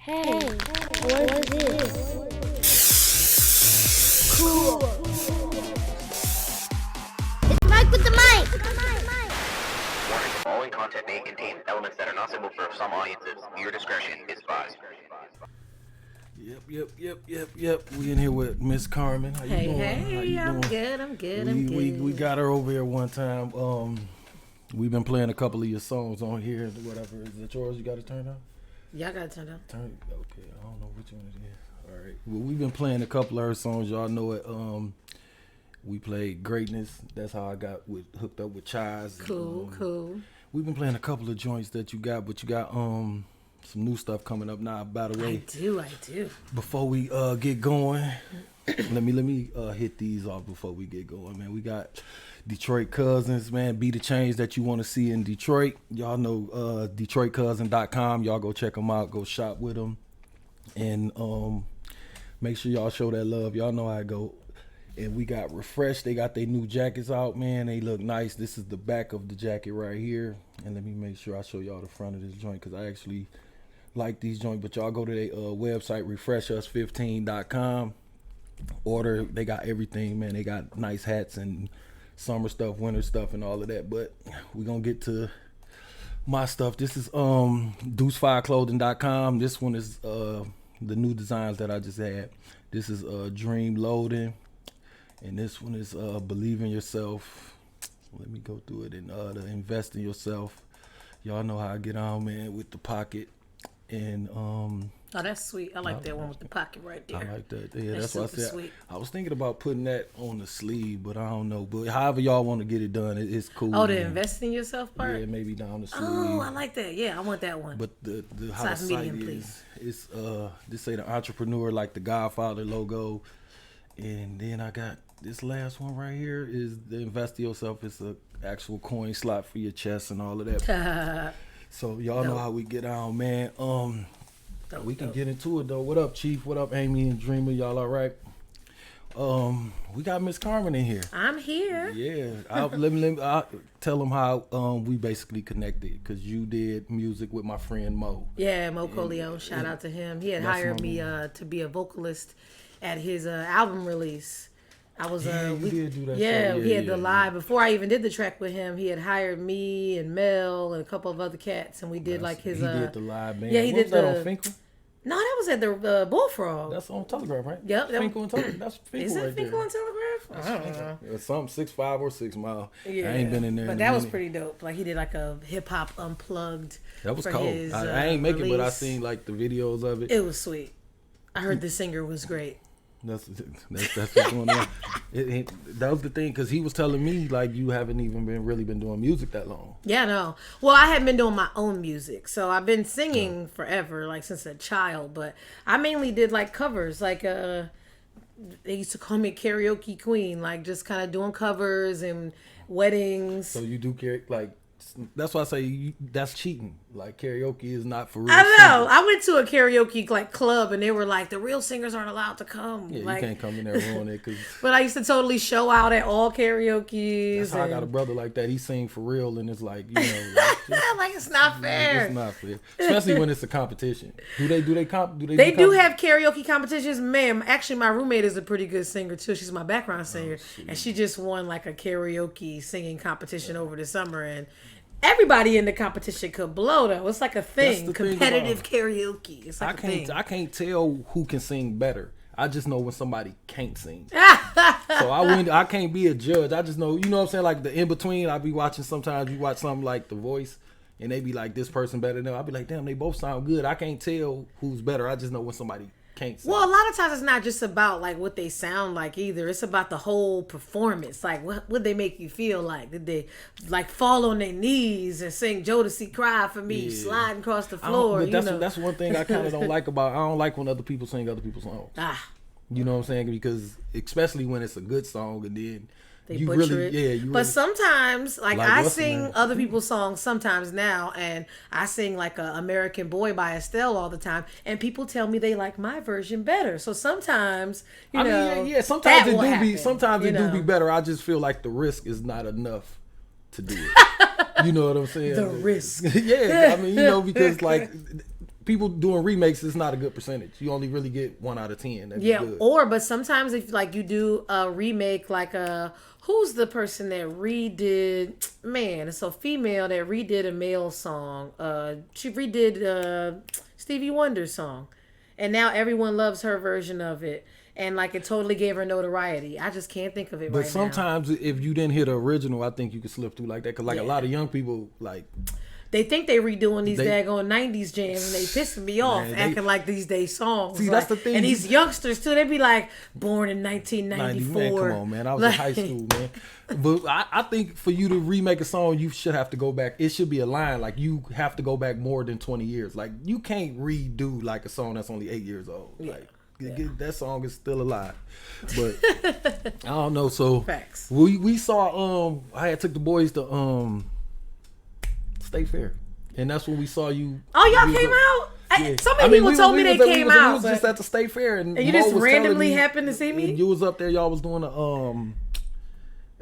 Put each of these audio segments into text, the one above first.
Hey, what is this? Cool. It's Mike with the mic. Warning, the following content may contain elements that are not suitable for some audiences. Your discretion is advised. Yep. We in here with Ms Carmen. How you doing? Hey, I'm good. We got her over here one time. We've been playing a couple of your songs on here. Whatever. Is it yours? You got to turn on? Y'all got to turn on. Okay. I don't know which one it is. All right. Well, we've been playing a couple of her songs. Y'all know it. We played Greatness. That's how I got hooked up with Chaz. Cool. We've been playing a couple of joints that you got, but you got some new stuff coming up now. By the way, I do. Before we get going, let me hit these off before we get going, man. We got Detroit Cousins, man. Be the change that you want to see in Detroit. Y'all know DetroitCousin.com. Y'all go check them out. Go shop with them, and make sure y'all show that love. Y'all know how it go. And we got Refresh. They got their new jackets out, man. They look nice. This is the back of the jacket right here. And let me make sure I show y'all the front of this joint because I actually like these joints. But y'all go to their website, refreshus15.com. Order. They got everything, man. They got nice hats and summer stuff, winter stuff, and all of that. But we're going to get to my stuff. This is deucefireclothing.com. This one is the new designs that I just had. This is Dream Loading. And this one is Believe in Yourself. Let me go through it. And the Invest in Yourself. Y'all know how I get on, man, with the pocket. And oh, that's sweet. I like that one with the pocket right there. I like that. Yeah, that's what I said. Sweet. I was thinking about putting that on the sleeve, but I don't know. But however y'all want to get it done, it's cool. Oh, the Invest in Yourself part? Yeah, maybe down the sleeve. Oh, I like that. Yeah, I want that one. But the how the site is, it's this say the entrepreneur, like the Godfather logo. And then I got this last one right here is the Invest in Yourself. It's a actual coin slot for your chest and all of that. So y'all know how we get on, man. We can get into it though. What up, Chief? What up, Amy and Dreamer? Y'all all right? We got Ms Carmen in here. I'm here. Yeah. Let me tell them how we basically connected because you did music with my friend Mo. Yeah, Mo Coleon. Shout out to him. He had hired me to be a vocalist at his album release. I was we did do that. Yeah, we had the live before I even did the track with him. He had hired me and Mel and a couple of other cats, and we did like his. He did the live band. Yeah, he did that on Finkel? No, that was at the Bullfrog. That's on Telegraph, right? Yep. Finkel and Telegraph. That's Finkel. Is right it Finkel there. and Telegraph? I don't know. It's something 6'5" or 6 Mile. Yeah, I ain't been in there. But that was pretty dope. Like he did like a hip hop unplugged. That was for cool. His, I ain't make it, but I release. seen like the videos of it. It was sweet. I heard the singer was great. That's what's going on. That was the thing because he was telling me like you haven't even really been doing music that long. Yeah, no. Well, I hadn't been doing my own music, so I've been singing forever, like since a child. But I mainly did like covers, like they used to call me karaoke queen, like just kind of doing covers and weddings. So you do like. That's why I say that's cheating. Like karaoke is not for real. I know. Singers. I went to a karaoke like club and they were like, the real singers aren't allowed to come. Yeah, like, you can't come in there ruin it. Cause but I used to totally show out at all karaoke's. that's how I got a brother like that. He sing for real, and it's like like it's not fair. It's not fair, especially when it's a competition. Do they do have karaoke competitions, ma'am. Actually, my roommate is a pretty good singer too. She's my background singer, and she just won like a karaoke singing competition over the summer and. Everybody in the competition could blow though. It's like a thing. Competitive karaoke. It's like a thing. I can't tell who can sing better. I just know when somebody can't sing. So I can't be a judge. I just know, you know what I'm saying? Like the in between, I be watching sometimes you watch something like The Voice and they be like this person better than them. I'll be like, damn, they both sound good. I can't tell who's better. I just know when somebody can't sing. Well, a lot of times it's not just about like what they sound like either. It's about the whole performance. Like what would they make you feel like? Did they like fall on their knees and sing Jodeci Cry for Me, sliding across the floor? But that's one thing I kind of don't like about. I don't like when other people sing other people's songs. You know what I'm saying? Because especially when it's a good song and then they you butcher really, it. yeah. You but really, sometimes, like I sing name? other people's songs sometimes now, and I sing like a American Boy by Estelle all the time, and people tell me they like my version better. So sometimes, sometimes it do be, sometimes it do be better. I just feel like the risk is not enough to do it. You know what I'm saying? The risk. Yeah, I mean, because like people doing remakes is not a good percentage. You only really get 1 out of 10. That's good. But sometimes if like you do a remake, like who's the person that redid? Man, it's a female that redid a male song. She redid Stevie Wonder's song, and now everyone loves her version of it. And like it totally gave her notoriety. I just can't think of it right now. But sometimes if you didn't hear the original, I think you could slip through like that. Because like a lot of young people like. They think they redoing these daggone 90s jams and they pissing me off acting like these days songs. See, that's the thing. And these youngsters too, they be like, born in 1994. Man, come on, man. I was in high school, man. But I think for you to remake a song, you should have to go back. It should be a line. Like, you have to go back more than 20 years. Like, you can't redo like a song that's only 8 years old. Like, that song is still alive. But I don't know. So facts. We saw I had took the boys to State Fair, and that's when we saw you. Oh, y'all came out? Yeah. So many people told me they came out. We was just at the State Fair, and you just randomly happened to see me. You was up there. Y'all was doing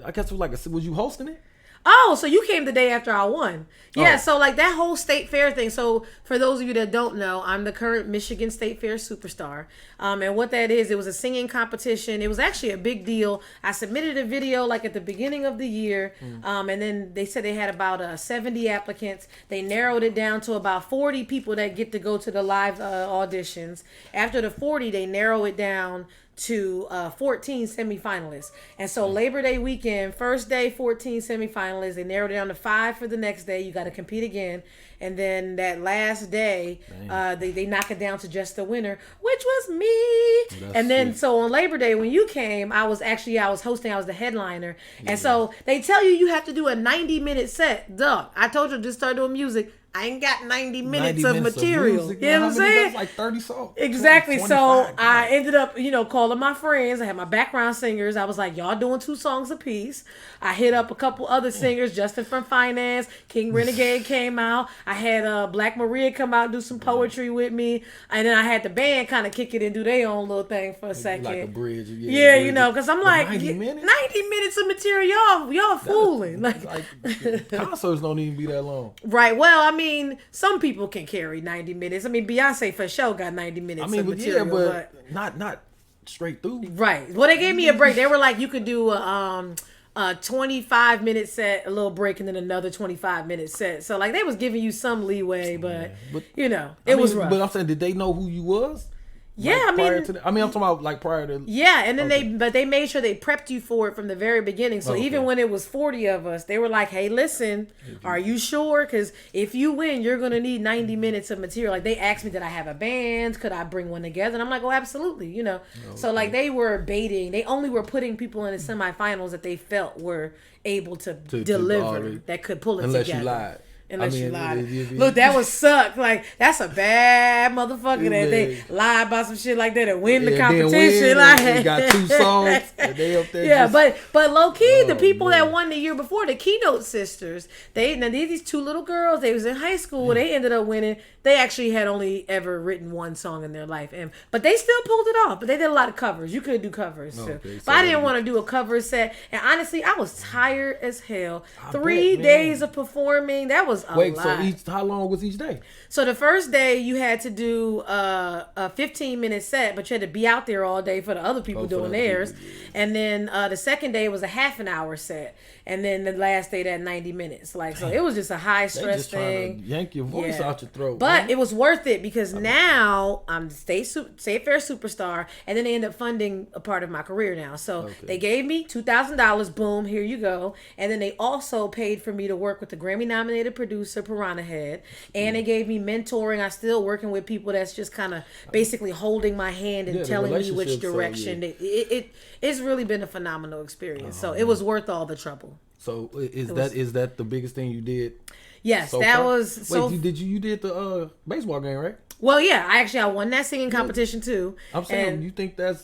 I guess it was like was you hosting it? Oh, so you came the day after I won. Yeah, Oh. so like that whole State Fair thing. So for those of you that don't know, I'm the current Michigan State Fair superstar. And what that is, it was a singing competition. It was actually a big deal. I submitted a video like at the beginning of the year. And then they said they had about 70 applicants. They narrowed it down to about 40 people that get to go to the live auditions. After the 40, they narrow it down to 14 semifinalists. And so Labor Day weekend, first day 14 semifinalists, they narrowed it down to 5 for the next day. You got to compete again, and then that last day they knock it down to just the winner, which was me. That's and then sweet. so on Labor Day when you came, I was hosting, I was the headliner. And so they tell you have to do a 90-minute set. Duh, I told you to just start doing music. I ain't got 90 minutes of material. music, you know what I'm saying? That's like 30 songs. Exactly. 25, So I ended up, calling my friends. I had my background singers. I was like, y'all doing 2 songs a piece. I hit up a couple other singers, Justin from Finance, King Renegade came out. I had Black Maria come out and do some poetry with me. And then I had the band kind of kick it and do their own little thing for a second. Like a bridge. Yeah, because I'm like, 90 minutes? 90 minutes of material, y'all fooling. Like concerts don't even be that long. Right. Well, I mean, some people can carry 90 minutes. I mean, Beyonce for sure got 90 minutes of material. But not straight through. Right. Well, they gave me a break. They were like, you could do a 25-minute set, a little break, and then another 25-minute set. So, like, they was giving you some leeway, but it was rough. But I'm saying, did they know who you was? Yeah, like, I'm talking about like prior to. Yeah, and then they made sure they prepped you for it from the very beginning. So even when it was 40 of us, they were like, "Hey, listen, are you sure? Because if you win, you're gonna need 90 minutes of material." Like they asked me, "Did I have a band? Could I bring one together?" And I'm like, "Oh, absolutely." So like they were baiting. They only were putting people in the semifinals that they felt were able to deliver, that could pull it unless together. You lied. Unless you lied. Look, that would suck. Like, that's a bad motherfucker that they lie about some shit like that and win the competition. They got 2 songs. And they up there. Yeah, but low key, the people that won the year before, the Keynote Sisters, these 2 little girls, they was in high school. They ended up winning. They actually had only ever written 1 song in their life, but they still pulled it off. But they did a lot of covers. You could do covers too. But I didn't want to do a cover set. And honestly, I was tired as hell. 3 days of performing. That was a lot. So how long was each day? So the first day you had to do a 15-minute set, but you had to be out there all day for the other people doing theirs. And then the second day was a half an hour set. And then the last day that 90 minutes. Like, so it was just a high stress thing. To yank your voice out your throat. But it was worth it because now I'm the State Fair superstar, and then they end up funding a part of my career now. So they gave me $2,000. Boom, here you go. And then they also paid for me to work with the Grammy-nominated producer Piranha Head, and they gave me mentoring. I'm still working with people that's just kind of basically holding my hand and telling me which direction. It's really been a phenomenal experience. So it was worth all the trouble. So is that the biggest thing you did? Yes, was. Wait, you did the baseball game, right? Well, yeah, I won that singing competition too. I'm saying, you think the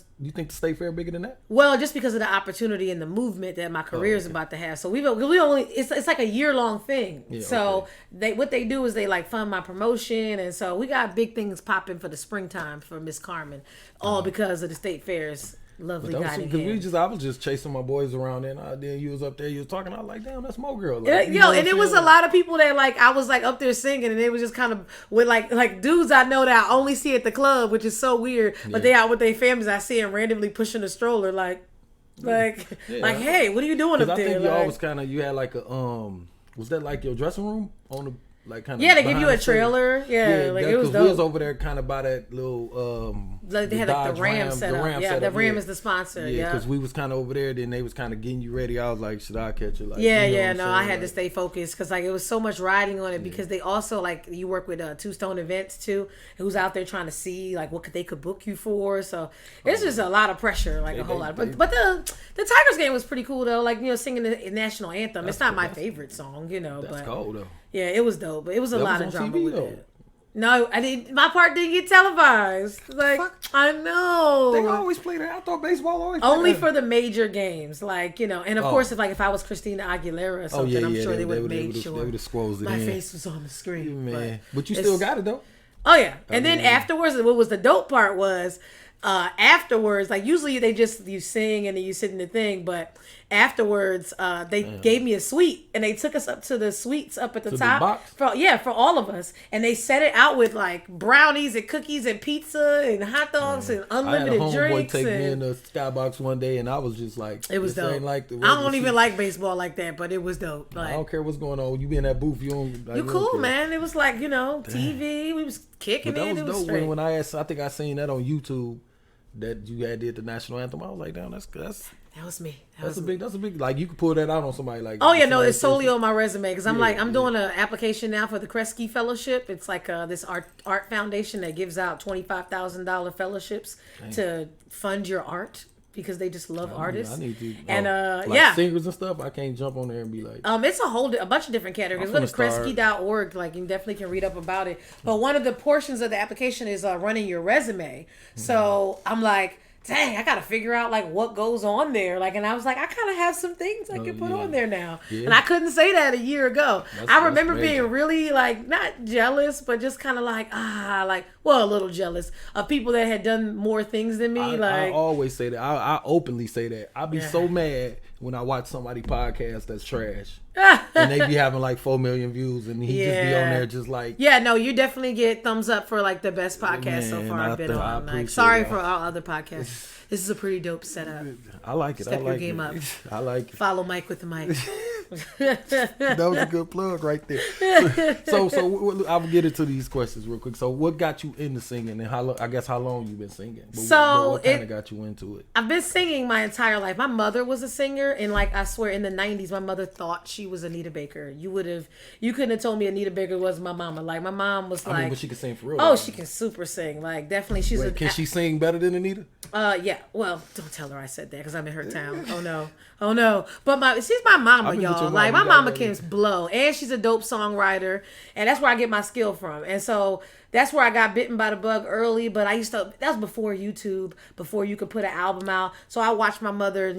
State Fair bigger than that? Well, just because of the opportunity and the movement that my career is about to have. So we only it's like a year-long thing. Yeah, so what they do is they like fund my promotion, and so we got big things popping for the springtime for Ms Carmen, all because of the State Fair's lovely But guiding because hand. I was just chasing my boys around, and then you was up there, you was talking. I was like, damn, that's Mo girl. Like, Yeah, you know what and I'm it was a saying? lot of people that like I was like up there singing, and they was just kind of with like dudes I know that I only see at the club, which is so weird. But they out with their families. I see them randomly pushing a stroller, like, hey, what are you doing up I there? think you Like, always kind of you had like a was that like your dressing room on the like kind of yeah, they give you a trailer. Yeah, like it was dope. We was over there kind of by that little Like they had like the Ram set up. Yeah, the Ram is the sponsor. Yeah, because we was kind of over there. Then they was kind of getting you ready. I was like, should I catch it? Like, yeah, you know yeah. what No, I'm I saying? had to stay focused because like it was so much riding on it because they also like you work with Two Stone Events too, who's out there trying to see like what they could book you for. So it's just a lot of pressure, like a whole lot. But the Tigers game was pretty cool though. Like singing the national anthem. It's not my favorite song, That's but cold though. yeah, it was dope. But it was a lot of drama TV, with though. it. No, I didn't. My part didn't get televised. Like I know. They always play that. I thought baseball always Only played for the major games, like and of course, if I was Christina Aguilera or something, I'm sure they would have made sure they would have squoze it my in. face was on the screen. Man, but you still got it though. Oh yeah, and then afterwards, what was the dope part was afterwards, like usually they just you sing and then you sit in the thing, but afterwards they gave me a suite and they took us up to the suites up at the top box? for all of us, and they set it out with like brownies and cookies and pizza and hot dogs and unlimited I had a homeboy drinks. take me in And the skybox one day, and I was just like, it was this dope. ain't like the I don't even like baseball like that, but it was dope. I Like don't care what's going on. You be in that booth, you don't. Like, you don't cool, care. man. It was like TV. We was kicking But that it. was It was dope straight. when I think I seen that on YouTube. That you had did the national anthem. I was like, damn, that's That was me. that's a big like you could pull that out on somebody like. Oh yeah, no, somebody it's solely person. on my resume because I'm doing an application now for the Kresge Fellowship. It's like this art foundation that gives out $25,000 fellowships to fund your art because they just love artists. I need to, and like singers and stuff. I can't jump on there and be like. It's a bunch of different categories. Go to Kresge.org. Like you definitely can read up about it. But one of the portions of the application is running your resume. So I'm like, dang, I gotta figure out like what goes on there. Like, and I was like, I kind of have some things I can put on there now, and I couldn't say that a year ago. I remember being really like not jealous, but just kind of like a little jealous of people that had done more things than me. I always say that. I openly say that. I be so mad when I watch somebody podcast that's trash. And they be having like 4 million views, and he just be on there just like. Yeah, no, you definitely get thumbs up for like the best podcast so far I've been on. Like, sorry for all other podcasts. This is a pretty dope setup. I like it. Step I your like game it. up. I like it. Follow Mike with the mic. That was a good plug right there. So I'll get into these questions real quick. So what got you into singing, and how long you been singing? What kind of got you into it? I've been singing my entire life. My mother was a singer, and like I swear, in the '90s, my mother thought she was Anita Baker. You couldn't have told me Anita Baker was my mama. Like my mom was like, I mean, but she can sing for real. Oh, she can super sing. Like definitely, Can she sing better than Anita? Yeah. Well, don't tell her I said that because I'm in her town. Oh no. But she's my mama, y'all. Like my mama can blow, and she's a dope songwriter, and that's where I get my skill from. And so that's where I got bitten by the bug early. But that was before YouTube, before you could put an album out. So I watched my mother,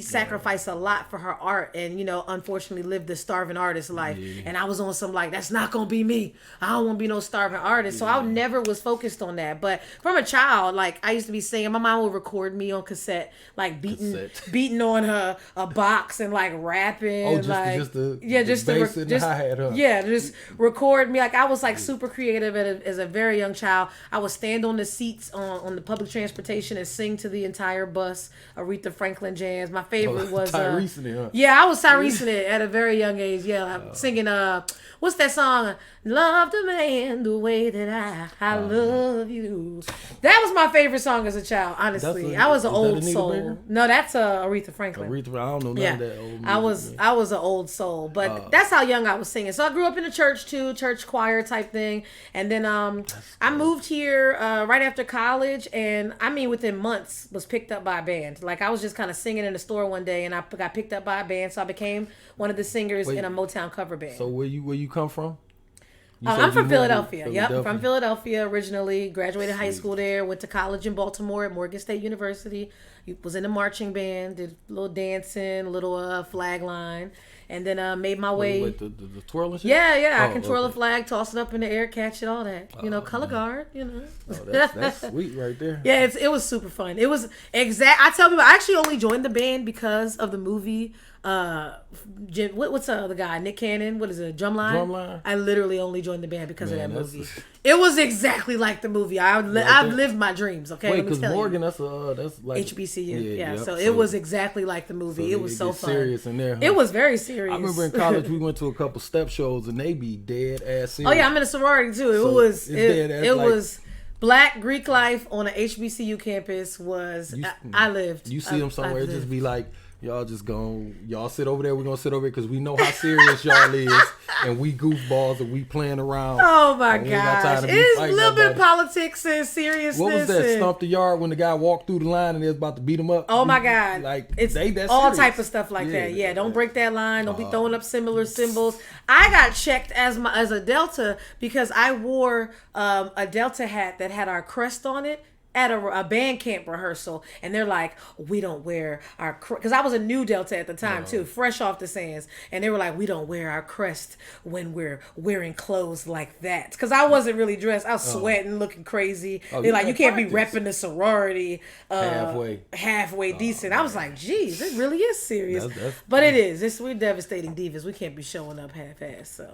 sacrifice a lot for her art, and unfortunately live the starving artist life. Yeah. And I was on some like, that's not gonna be me. I don't want to be no starving artist. So I never was focused on that. But from a child, like I used to be singing. My mom would record me on cassette, like beating on a box and like rapping. Oh, just the bass and the hi-hat, huh? Yeah, just record me. Like I was like super creative as a very young child. I would stand on the seats on the public transportation and sing to the entire bus Aretha Franklin jams. My favorite was Tyrese in it, huh? Yeah, I was Tyrese in it at a very young age. Yeah, I'm singing what's that song? Love the man the way that I love you. That was my favorite song as a child, honestly. I was an old soul. Baker? No, that's Aretha Franklin. I don't know none of that old music. I was an old soul, but that's how young I was singing. So I grew up in the church too, church choir type thing. And then I moved here right after college, and I mean within months was picked up by a band. Like I was just kind of singing in the store one day, and I got picked up by a band, so I became one of the singers in a Motown cover band. So where you come from? I'm from Philadelphia. Yep, from Philadelphia originally. Graduated high school there. Went to college in Baltimore at Morgan State University. Was in a marching band. Did a little dancing, a little flag line. and then made my way. Wait, the twirling shit? Yeah. I Oh, can twirl a okay. flag, toss it up in the air, catch it, all that. Color guard. Oh, that's sweet right there. Yeah, it was super fun. It was I tell people, I actually only joined the band because of the movie. What's the other guy? Nick Cannon. What is it? Drumline. Drumline? I literally only joined the band because of that that's- movie. It was exactly like the movie. I've lived my dreams. Okay, Wait, let me because tell Morgan, you. that's like HBCU. Yeah, yep. so it was exactly like the movie. It was it so gets fun. serious in there. Huh? It was very serious. I remember in college we went to a couple step shows and they be dead ass serious. Oh yeah, I'm in a sorority too. So It it's was Black Greek life on an HBCU campus was I lived. You see them somewhere, I just lived. be like, y'all sit over there. We're gonna sit over here because we know how serious y'all is, and we goofballs and we playing around. Oh my and we ain't got time gosh, to be it's a fighting little bit of nobody. politics and seriousness. What was that? and- Stomp the yard when the guy walked through the line and they was about to beat him up. Oh my God! Like It's they that all serious. type of stuff like that. Yeah, don't break that line. Don't be throwing up similar symbols. I got checked as a Delta because I wore a Delta hat that had our crest on it at a band camp rehearsal, and they're like, we don't wear our because I was a new Delta at the time too, fresh off the sands, and they were like, we don't wear our crest when we're wearing clothes like that, because I wasn't really dressed. I was sweating, looking crazy. They're like, you can't be repping the sorority halfway decent. I was like, geez, it really is serious. But it is. We're devastating divas. We can't be showing up half-assed. So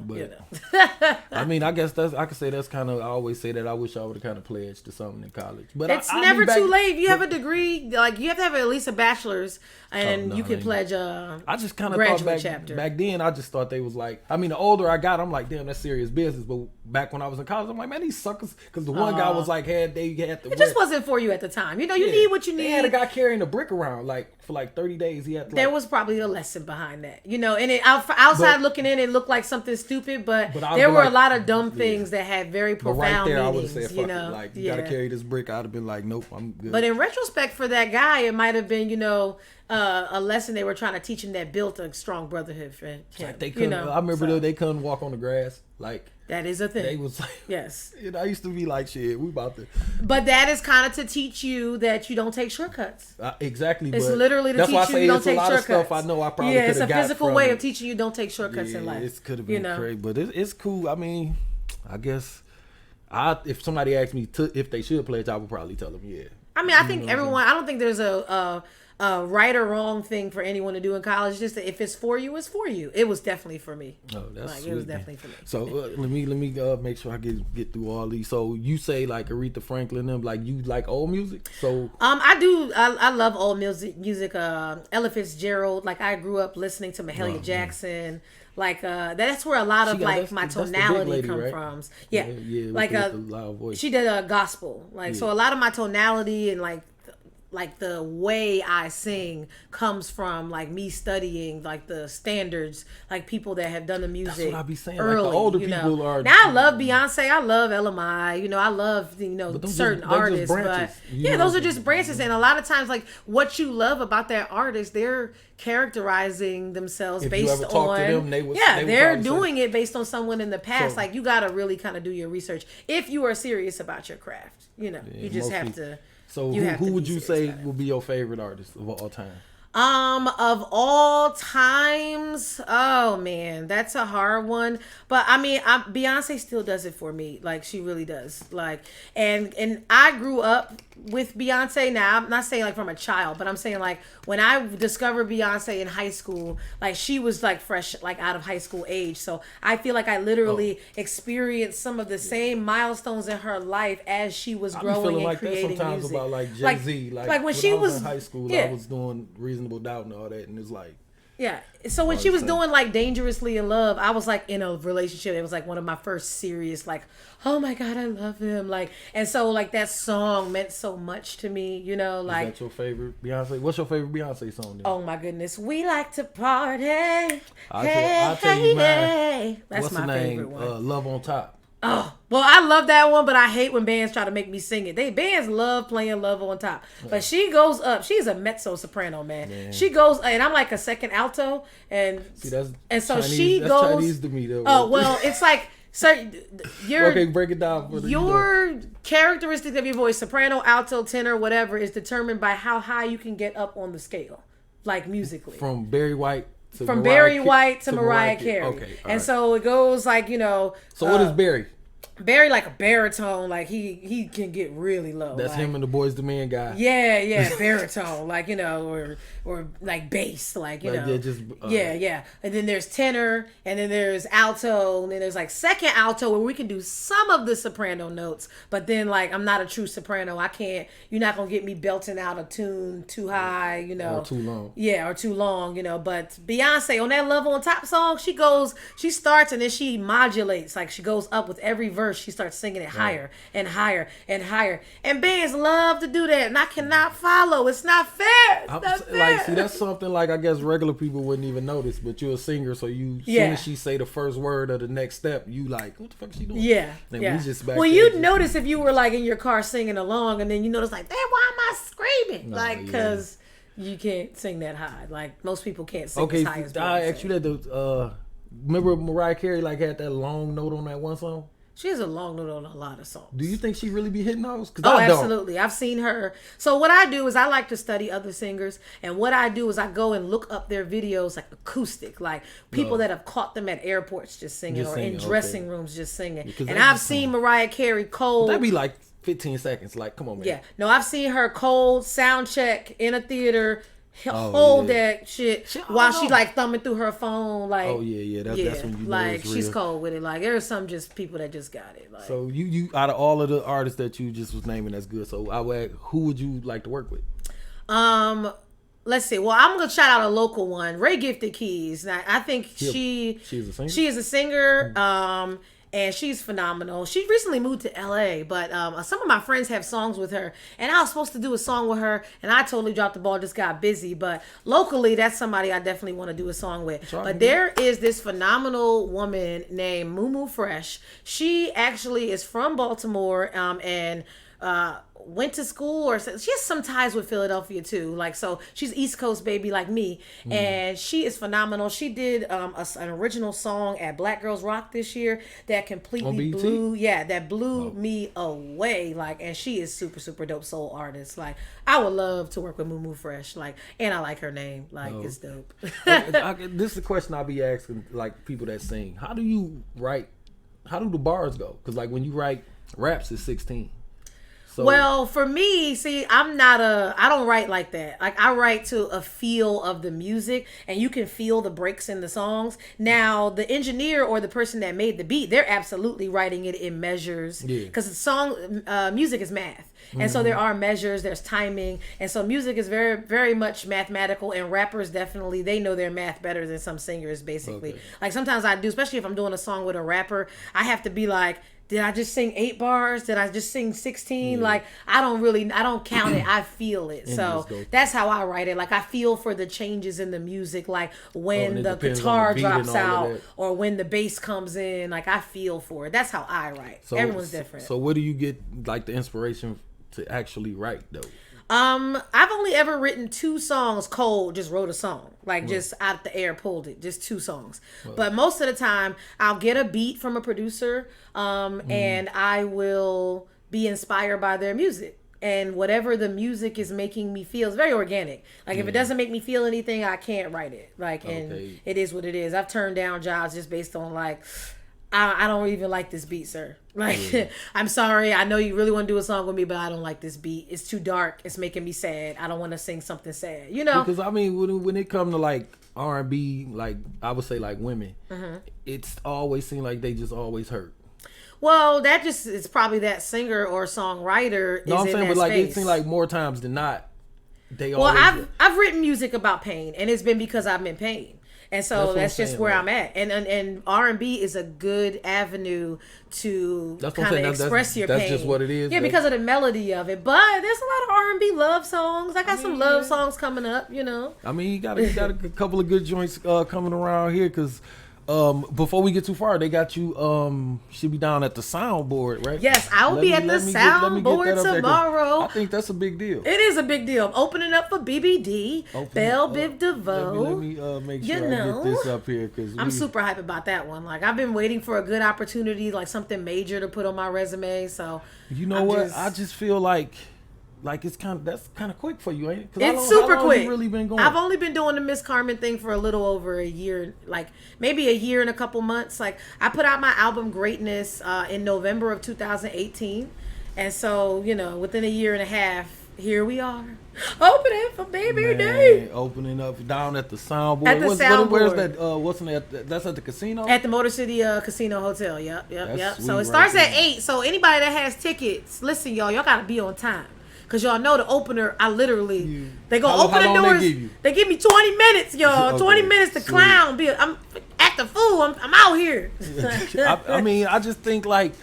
I mean, I guess I could say that's kind of. I always say that I wish I would have kind of pledged to something in college, but it's I never mean, too late. If you have a degree, like you have to have at least a bachelor's, and you can pledge a I just kind of graduate thought chapter. back then. I just thought they was like. I mean, the older I got, I'm like, damn, that's serious business. But back when I was in college, I'm like, man, these suckers. Because the one guy was like, had the. It just wasn't for you at the time. You need what you need. They had a guy carrying a brick around like for like 30 days. He had. There was probably a lesson behind that, and outside looking in, it looked like something stupid, but there were a lot of dumb things that had very profound right there, meanings. I would have said, fuck it. Like, you gotta carry this brick. I'd have been like, nope, I'm good. But in retrospect, for that guy, it might have been, a lesson they were trying to teach him that built a strong brotherhood for him. Like they couldn't. I remember they couldn't walk on the grass. Like that is a thing. They was like, yes. I used to be like, shit, we about to. But that is kind of to teach you that you don't take shortcuts. Exactly. It's but literally to that's why I teach say you don't it's take a lot shortcuts. of stuff I know I probably yeah, it's a got physical from way it. of teaching you don't take shortcuts in life. It could have been crazy, but it's cool. I mean, I guess if somebody asked me if they should pledge, I would probably tell them yeah. I mean, I think everyone. I don't think there's a right or wrong thing for anyone to do in college. Just that if it's for you, it's for you. It was definitely for me. Oh, that's sweet, it was definitely for me. So let me make sure I get through all these. So you say like Aretha Franklin, them like you like old music. So I do. I love old music. Ella Fitzgerald. Like I grew up listening to Mahalia Jackson. Like that's where a lot of like my tonality lady, come right? from. Yeah, like the loud voice. She did a gospel. Like so, a lot of my tonality and like the way I sing comes from like me studying like the standards, like people that have done the music. That's what I be saying. Early, like the older people are. Now I love Beyonce. I love LMI. I love certain artists. But those are just branches. And a lot of times, like what you love about that artist, they're characterizing themselves based on. To them, they're doing it based on someone in the past. Like you got to really kind of do your research if you are serious about your craft. You just have to. So who would you say would be your favorite artist of all time? Of all times, oh man, that's a hard one. But I mean, Beyonce still does it for me. Like she really does. Like, and I grew up with Beyonce. Now I'm not saying like from a child, but I'm saying like when I discovered Beyonce in high school, like she was like fresh, like out of high school age. So I feel like I literally experienced some of the same milestones in her life as she was growing and like creating that sometimes music. About like Jay-Z, like when she was in high school, I was doing Reasonable Doubt and all that, and it's like. Yeah. So when she was doing like Dangerously in Love, I was like in a relationship. It was like one of my first serious, like, oh my God, I love him. Like, and so like that song meant so much to me, like. Is that your favorite Beyonce? What's your favorite Beyonce song then? Oh my goodness. We like to party. I'll tell you mine. That's What's my the name? favorite one. Love on Top. Oh, well, I love that one, but I hate when bands try to make me sing it. Bands love playing Love on Top. But she goes up. She's a mezzo soprano, man. Yeah. She goes, and I'm like a second alto, and see, that's so Chinese, she that's goes. Chinese to me, though. Oh well, it's like okay, break it down for your characteristics of your voice, soprano, alto, tenor, whatever, is determined by how high you can get up on the scale, like musically. From Barry White from Barry White to Mariah Carey. Okay, and so it goes like, you know. So what is Barry? Barry like a baritone, like he can get really low. That's like, him and the Boys the Man guy. Yeah, baritone, like, you know, or like bass, like, you know. Yeah. And then there's tenor, and then there's alto, and then there's like second alto where we can do some of the soprano notes, but then like I'm not a true soprano. I can't. You're not gonna get me belting out a tune too high, you know. Or too long. Yeah, or too long, you know. But Beyonce on that Love on Top song, she starts and then she modulates, like she goes up with every verse. She starts singing it higher and higher and higher, and bands love to do that, and I cannot follow. It's not fair. It's not fair. Like, see, that's something like I guess regular people wouldn't even notice, but you're a singer, so you soon as she say the first word of the next step, you like, what the fuck is she doing? Yeah, and yeah. We just back well, you'd notice if you were like in your car singing along, and then you notice like, damn, why am I screaming? Like, because you can't sing that high. Like most people can't sing as high as Beyonce. I asked you that. Remember Mariah Carey like had that long note on that one song? She has a long note on a lot of songs. Do you think she really be hitting those? Oh, absolutely. I've seen her. So what I do is I like to study other singers. And what I do is I go and look up their videos, like acoustic, like people that have caught them at airports just singing or in dressing rooms just singing. And I've seen Mariah Carey cold. That'd be like 15 seconds. Like, come on, man. Yeah. No, I've seen her cold sound check in a theater. Hold that shit while she like thumbing through her phone, like that's when you know like it's real. she's cold with it. Like there's some just people that just got it. Like, so you out of all of the artists that you just was naming, that's good. So I would, who would you like to work with? Let's see. Well, I'm gonna shout out a local one, Ray Gifted Keys. Now, I think she's a singer. She is a singer. And she's phenomenal. She recently moved to LA, but some of my friends have songs with her, and I was supposed to do a song with her, and I totally dropped the ball, just got busy. But locally, that's somebody I definitely want to do a song with. But there is this phenomenal woman named Moo Fresh. She actually is from Baltimore, and went to school, or she has some ties with Philadelphia too. Like, so she's East Coast baby like me, and she is phenomenal. She did an original song at Black Girls Rock this year that completely blew me away. Like, and she is super dope soul artist. Like, I would love to work with Moo Fresh. Like, and I like her name. Like, it's dope. This is the question I'll be asking like people that sing. How do you write? How do the bars go? Because like when you write raps, it's 16. So, well, for me, see, I don't write like that. Like, I write to a feel of the music, and you can feel the breaks in the songs. Now, the engineer or the person that made the beat, they're absolutely writing it in measures. Because music is math. And so there are measures, there's timing. And so music is very, very much mathematical, and rappers definitely, they know their math better than some singers, basically. Okay. Like, sometimes I do, especially if I'm doing a song with a rapper, I have to be like, did I just sing 8 bars? Did I just sing 16? Like, I don't count it. I feel it. So that's how I write it. Like, I feel for the changes in the music, like when the guitar drops out or when the bass comes in. Like, I feel for it. That's how I write. So, everyone's different. So where do you get like the inspiration to actually write though? I've only ever written 2 songs cold, just wrote a song. Like, just out the air, pulled it. Just 2 songs. But most of the time, I'll get a beat from a producer, and I will be inspired by their music. And whatever the music is making me feel, it's very organic. Like, if it doesn't make me feel anything, I can't write it. Like, and it is what it is. I've turned down jobs just based on, like, I don't even like this beat, sir. Like, I'm sorry. I know you really want to do a song with me, but I don't like this beat. It's too dark. It's making me sad. I don't want to sing something sad, you know? Because, I mean, when it comes to, like, R&B, like, I would say, like, women, it's always seemed like they just always hurt. Well, that just is probably that singer or songwriter is in that like, space. it seems like more times than not, they always... Well, I've written music about pain, and it's been because I'm in pain. And so that's just where I'm at. And R&B is a good avenue to kind of express your pain. That's just what it is. Yeah, because of the melody of it. But there's a lot of R&B love songs. I got some love songs coming up, you know. I mean, you got a couple of good joints coming around here because... before we get too far, they got you should be down at the soundboard, right? Yes, I will be at the soundboard tomorrow. I think that's a big deal. It is a big deal. I'm opening up for BBD, Bell Biv Devoe. Let me make sure I get this up here because I'm super hyped about that one. Like, I've been waiting for a good opportunity, like something major to put on my resume. So you know I just feel like like that's kind of quick for you, ain't it? 'Cause It's how super long quick. You really been going? I've only been doing the Ms Carmen thing for a little over a year, like maybe a year and a couple months. Like I put out my album Greatness in November of 2018, and so within a year and a half, here we are, opening for Baby Day. Opening up down at the soundboard. At the soundboard. Where's that? What's in that? That's at the casino. At the Motor City Casino Hotel. Yep. That's So it sweet starts right at 8. So anybody that has tickets, listen, y'all gotta be on time. Cause y'all know the opener, I literally, they go open the doors. They give me 20 minutes, y'all. Okay, 20 minutes to sweet. clown. I'm act the fool. I'm out here. I mean, I just think like,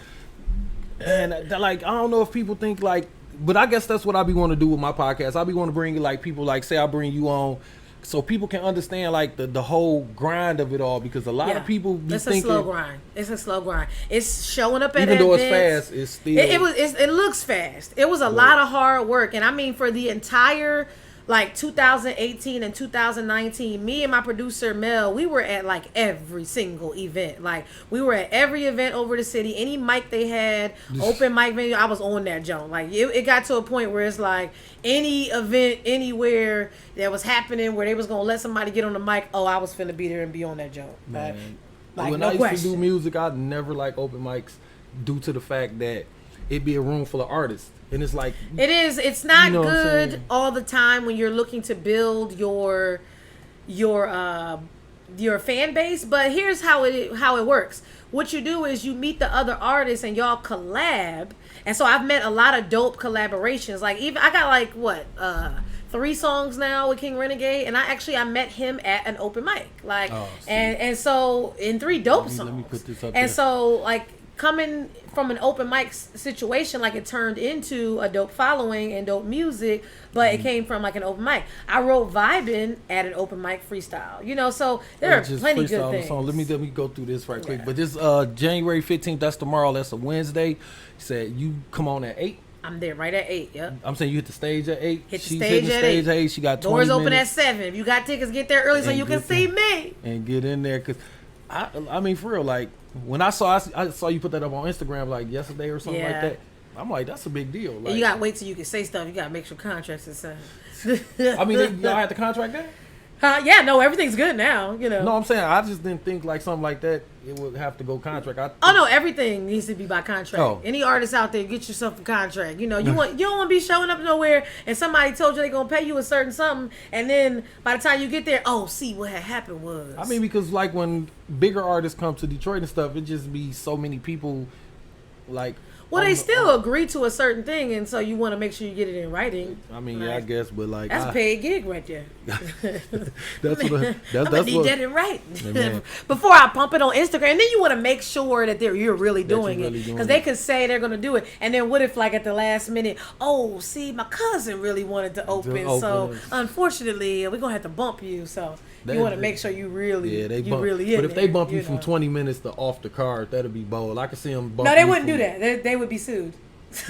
and like I don't know if people think like, but I guess that's what I be want to do with my podcast. I be want to bring like people like say I bring you on, so people can understand like the whole grind of it all, because a lot of people be it's thinking a slow grind. It's a slow grind. It's showing up at even though events. it's fast, it's still It looks fast. It was a lot of hard work, and I mean for the entire like 2018 and 2019, me and my producer Mel, we were at like every single event. Like we were at every event over the city. Any mic they had, open mic venue, I was on that joint. Like it got to a point where it's like any event anywhere that was happening where they was gonna let somebody get on the mic, I was finna be there and be on that joint. Man. Like, when no I used question. to do music, I never like open mics due to the fact that it'd be a room full of artists. And it's like it's not you know what I'm good saying? all the time when you're looking to build your fan base, but here's how it works. What you do is you meet the other artists and y'all collab. And so I've met a lot of dope collaborations. Like even I got like 3 songs now with King Renegade, and I met him at an open mic. Like and so in 3 dope songs. Let me put this up and there. so like coming from an open mic situation, like it turned into a dope following and dope music, but it came from like an open mic. I wrote Vibin' at an open mic freestyle, so there are plenty good things. Let me go through this right quick. But this January 15th, that's tomorrow, that's a Wednesday. He said you come on at 8. I'm there right at 8, yep. I'm saying you hit the stage at 8. Hit the She's stage hitting at the 8. She got 20 Doors open at minutes 7. If you got tickets, get there early so and you can get see there. me. And get in there, cause I mean for real, like when I saw you put that up on Instagram like yesterday or something like that. I'm like, that's a big deal. Like, you gotta wait till you can say stuff. You gotta make sure contracts are signed. I mean, y'all had the contract there? Yeah, no, everything's good now. No, I'm saying I just didn't think like something like that it would have to go contract. Oh no, everything needs to be by contract. Oh. Any artist out there, get yourself a contract. You don't want to be showing up nowhere and somebody told you they're gonna pay you a certain something, and then by the time you get there, see what had happened was. I mean, because like when bigger artists come to Detroit and stuff, it just be so many people like. Well, they still agree to a certain thing, and so you want to make sure you get it in writing. I mean, like, yeah, I guess, but like that's a paid gig right there. That's I'm gonna need that in writing Man. before I pump it on Instagram. And then you want to make sure that you're really doing really it, doing because it. they could say they're gonna do it, and then what if like at the last minute, see, my cousin really wanted to open, so it. unfortunately we're gonna have to bump you. So you want to make sure you really, they you bump. really in But if they there, bump you from know. 20 minutes to off the card, that'd be bold. I could see them bump. No, they you wouldn't from- do that. They would be sued.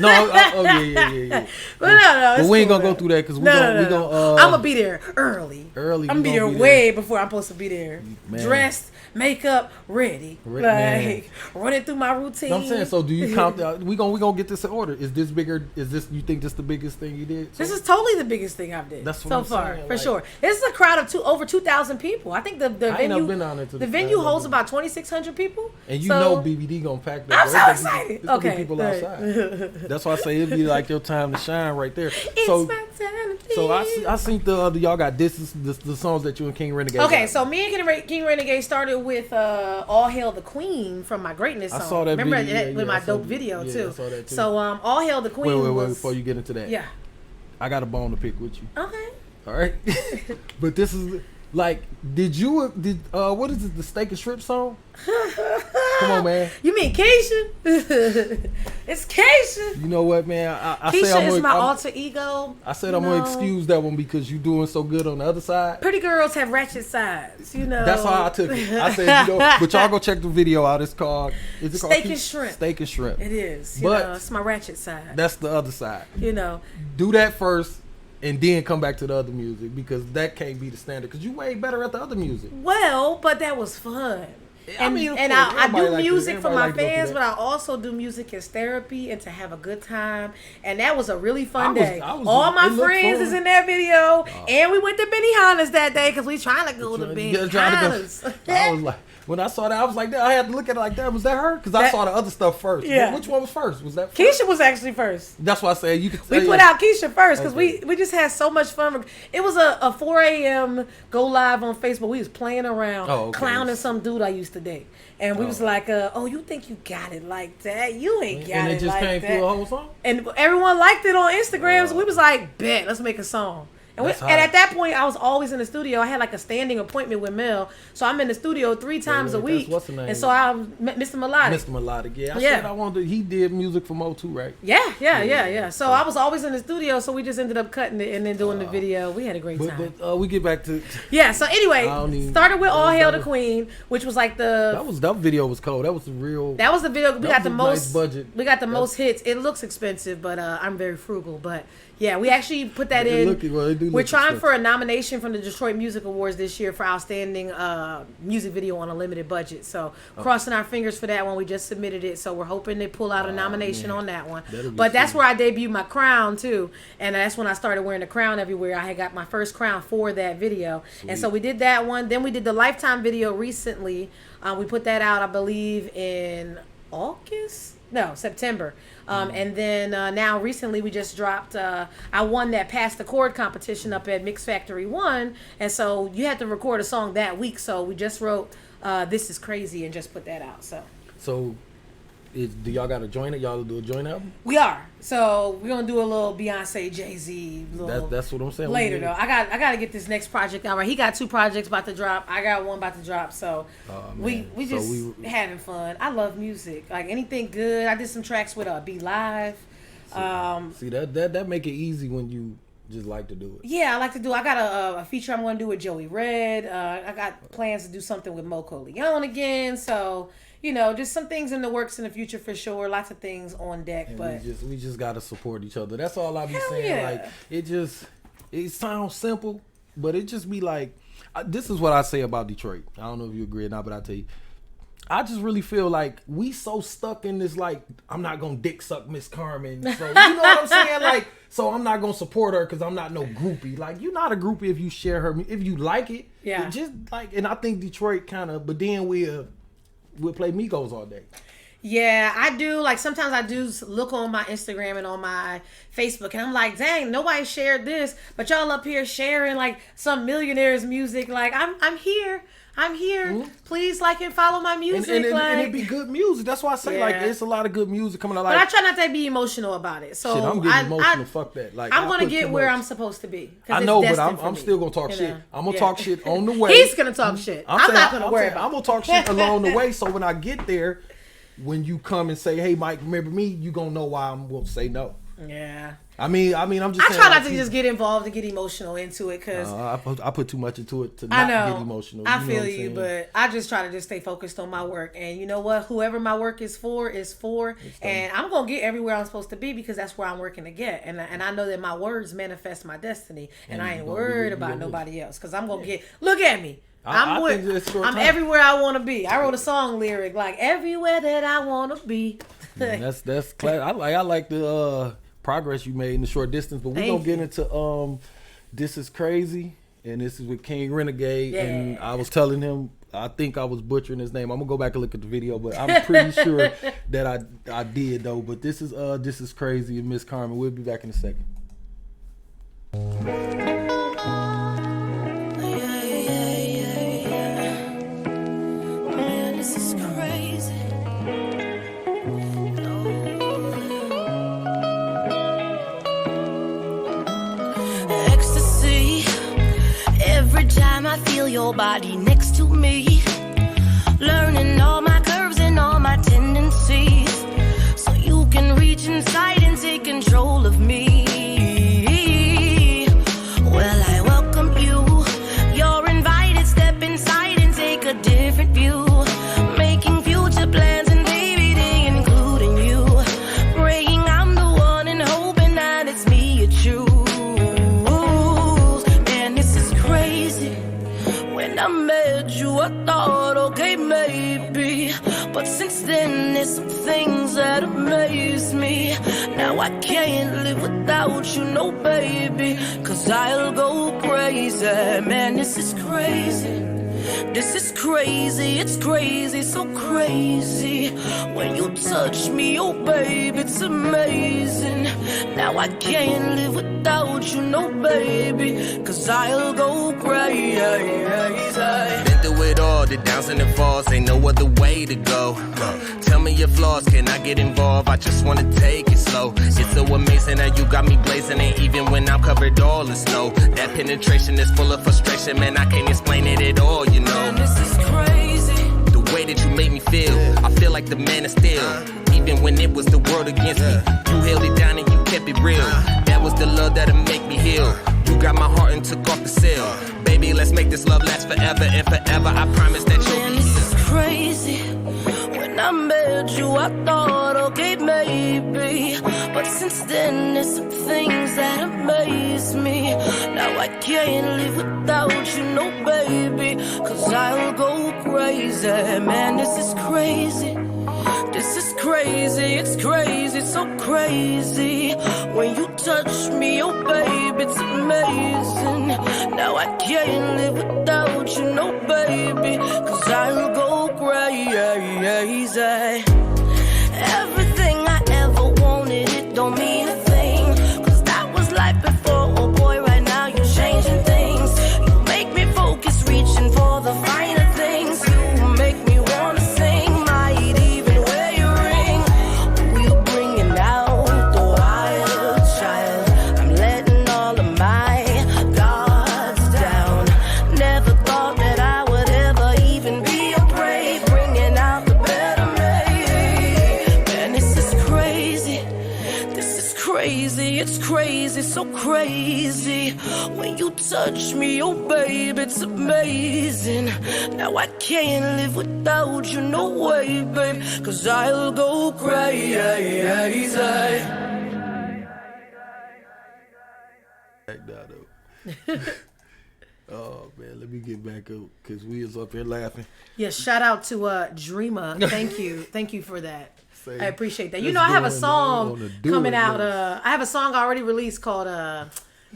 No, yeah. But no, But it's we ain't cool, gonna go man. through that because we No. gonna. I'm gonna be there early. Early, I'm you gonna be gonna there be way before I'm supposed to be there. Man. Dressed, makeup, ready. Man. Running through my routine. No, I'm saying. So do you count? We gonna get this in order. Is this bigger? Is this you think this the biggest thing you did? This is totally the biggest thing I've did That's what so I'm far, saying, for like- sure. This is a crowd of over 2,000 people. I think the I ain't venue, never been down there to the the venue side, holds but- about 2,600 people. And you So- know BBD gonna pack that. I'm so There's excited. gonna be Okay, people right. outside. That's why I say it'd be like your time to shine right there. It's So, my time to so live. I seen y'all got the songs that you and King Renegade. Okay, got. so me and King Renegade started with All Hail the Queen from my Greatness I song. saw that Remember video, that yeah, with I my saw dope that. video Yeah, too. I saw that too. So All Hail the Queen wait, was before you get into that. Yeah. I got a bone to pick with you. Okay. All right, but this is like, what is it? The Steak and Shrimp song? Come on, man. You mean Keisha? It's Keisha. You know what, man? I say Keisha I'm is gonna, my I'm, alter ego. I said I'm gonna excuse that one because you doing so good on the other side. Pretty girls have ratchet sides, That's how I took it. I said, but y'all go check the video out. It's called Steak and Shrimp. Steak and Shrimp. It is. But It's my ratchet side. that's the other side. Do that first and then come back to the other music, because that can't be the standard, because you way better at the other music. Well, but that was fun. I mean, of and course, I everybody do like music to- for everybody my like to go through fans, that. but I also do music as therapy and to have a good time. And that was a really fun day. I was- All my it looked friends fun. is in that video, and we went to Benihana's that day because we trying to go to Yeah, trying to Benihana's. go- I was like, when I saw that, I was like, I had to look at it like that. Was that her? Because I That- saw the other stuff first. Yeah. Which one was first? Was that first? Keisha was actually first. That's why I said you could. We put out Keisha first because Okay. we just had so much fun. It was a 4 a.m. go live on Facebook. We was playing around, Oh, okay. clowning some dude I used to date. And we was like, oh, you think you got it like that? You ain't got And it it just like came that. through a whole song. And everyone liked it on Instagram, so we was like, bet, let's make a song. And, That's and hot. at that point, I was always in the studio. I had like a standing appointment with Mel, so I'm in the studio 3 times a that's- week. what's the name? And so I met Mr. Melodic. Mr. Melodic, yeah. I Yeah. said I wanted. He did music for Mo too, right? Yeah. So I was always in the studio, so we just ended up cutting it and then doing the video. We had a great time. But we get back to Yeah, so anyway, I don't even- started with that All was- Hail that the was- Queen, which was like that video was cold. That was the real. that was the video. We that got was the a most nice budget. We got the most hits. It looks expensive, but I'm very frugal. But yeah, we actually put that It in. look- well, it do We're look trying expensive. for a nomination from the Detroit Music Awards this year for outstanding music video on a limited budget. So crossing our fingers for that one. We just submitted it, so we're hoping they pull out a nomination on that one. That'll be But that's sweet. where I debuted my crown too, and that's when I started wearing the crown everywhere. I had got my first crown for that video, and so we did that one. Then we did the Lifetime video recently. We put that out, I believe, in September. And then now recently we just dropped, I won that Pass the Chord competition up at Mix Factory 1. And so you had to record a song that week. So we just wrote This Is Crazy and just put that out. So Do y'all got to join it? Y'all do a joint album? we are. So we're going to do a little Beyonce, Jay-Z. That's what I'm saying. Later though. I got to get this next project out right. He got 2 projects about to drop. I got one about to drop. So we So just we- having fun. I love music. Like anything good. I did some tracks with Be Live. See that make it easy when you just like to do it. Yeah, I like to do. I got a feature I'm going to do with Joey Red. I got plans to do something with Moco Leone again. So just some things in the works in the future for sure. Lots of things on deck. And but we just gotta support each other. That's all I be Hell saying. yeah. Like it sounds simple, but it just be like this is what I say about Detroit. I don't know if you agree or not, but I tell you, I just really feel like we so stuck in this like I'm not gonna dick suck Ms Carmen. So you know what I'm saying? Like so I'm not gonna support her because I'm not no groupie. Like you're not a groupie if you share her if you like it. Yeah. It just like and I think Detroit kind of. But then we'll play Migos all day. yeah, I do. Like sometimes I do look on my Instagram and on my Facebook, and I'm like, dang, nobody shared this, but y'all up here sharing like some millionaire's music. Like I'm here. Please like and follow my music. And like, it be good music. That's why I say like Yeah. it's a lot of good music coming out. but Like I try not to be emotional about it. So shit, I'm getting emotional. Fuck that. Like I'm I gonna put get too where much. I'm supposed to be. 'cause I it's know, but destined for I'm me, still gonna talk you shit. know? I'm gonna Yeah. talk shit on the way. He's gonna talk shit. I'm saying- not gonna worry saying, about I'm gonna talk shit along the way. So when I get there, when you come and say, "Hey, Mike, remember me?" You gonna know why I'm gonna say no. Yeah. I mean, I'm just. I saying, try like, not to just get involved and get emotional into it because I put too much into it to I not know get emotional. I know feel what I'm you, saying? but I just try to just stay focused on my work. And you know what? Whoever my work is for, and I'm gonna get everywhere I'm supposed to be because that's where I'm working to get. And I know that my words manifest my destiny, and I ain't worried about nobody else because I'm gonna get. Look at me. I think it's your I'm time. everywhere I want to be. I wrote a song lyric like everywhere that I want to be. Man, that's class. I like the progress you made in the short distance, but we're Thank gonna get you. into This Is Crazy, and this is with King Renegade. Yeah. And I was telling him I think I was butchering his name. I'm gonna go back and look at the video, but I'm pretty sure that I did though. But this is Crazy and Ms Carmen. We'll be back in a second. Man, this is crazy. Ecstasy. Every time I feel your body next to me, learning all my curves and all my tendencies, so you can reach inside and take control of me. Well, I welcome you. You're invited. Step inside and take a different view. Making future plans and baby, they including you. Praying I'm the one and hoping that it's me you choose. Man, this is crazy. When I met you, I thought, okay, maybe then, there's some things that amaze me. Now I can't live without you, no baby, 'cause I'll go crazy. Man, this is crazy. This is crazy, it's crazy, so crazy. When you touch me, oh baby, it's amazing. Now I can't live without you, no baby, 'cause I'll go crazy. Been through it all, the downs and the falls, ain't no other way to go. Tell me your flaws, can I get involved? I just wanna take it slow. It's so amazing how you got me blazing, and even when I'm covered all in snow, that penetration is full of frustration, man, I can't explain it at all, you know. Man, this is crazy. The way that you made me feel, I feel like the man is still. Even when it was the world against me, you held it down and you kept it real. That was the love that'll make me heal. You got my heart and took off the seal. Baby, let's make this love last forever and forever. I promise that you'll Man, be this here. is crazy. When I met you, I thought, okay, maybe. But since then, there's some things that amaze me. Now I can't live without you, no baby, 'cause I'll go crazy. Man, this is crazy. This is crazy, it's crazy, so crazy. When you touch me, oh baby, it's amazing. Now I can't live without you, no baby, 'cause I'll go crazy. Everything I ever wanted, it don't mean a thing, 'cause that was life before, oh boy, right now you're changing things. You make me focus, reaching for the finer things. You make me wanna sing, might even wear your ring. We're bringing out the wild child. I'm letting all of my guards down. Never thought that I would ever even be a prey, bringing out the better me. Man, this is crazy. This is crazy, it's crazy, so crazy. When you touch me, oh baby, it's amazing. Now I can't live without you, no way, babe, 'cause I'll go crazy. Back down though. Oh man, let me get back up because we was up here laughing. Yeah, shout out to Dreamer. Thank you for that. Say, I appreciate that. You let's know, I have go a in song on the Do coming It out. list. I have a song already released called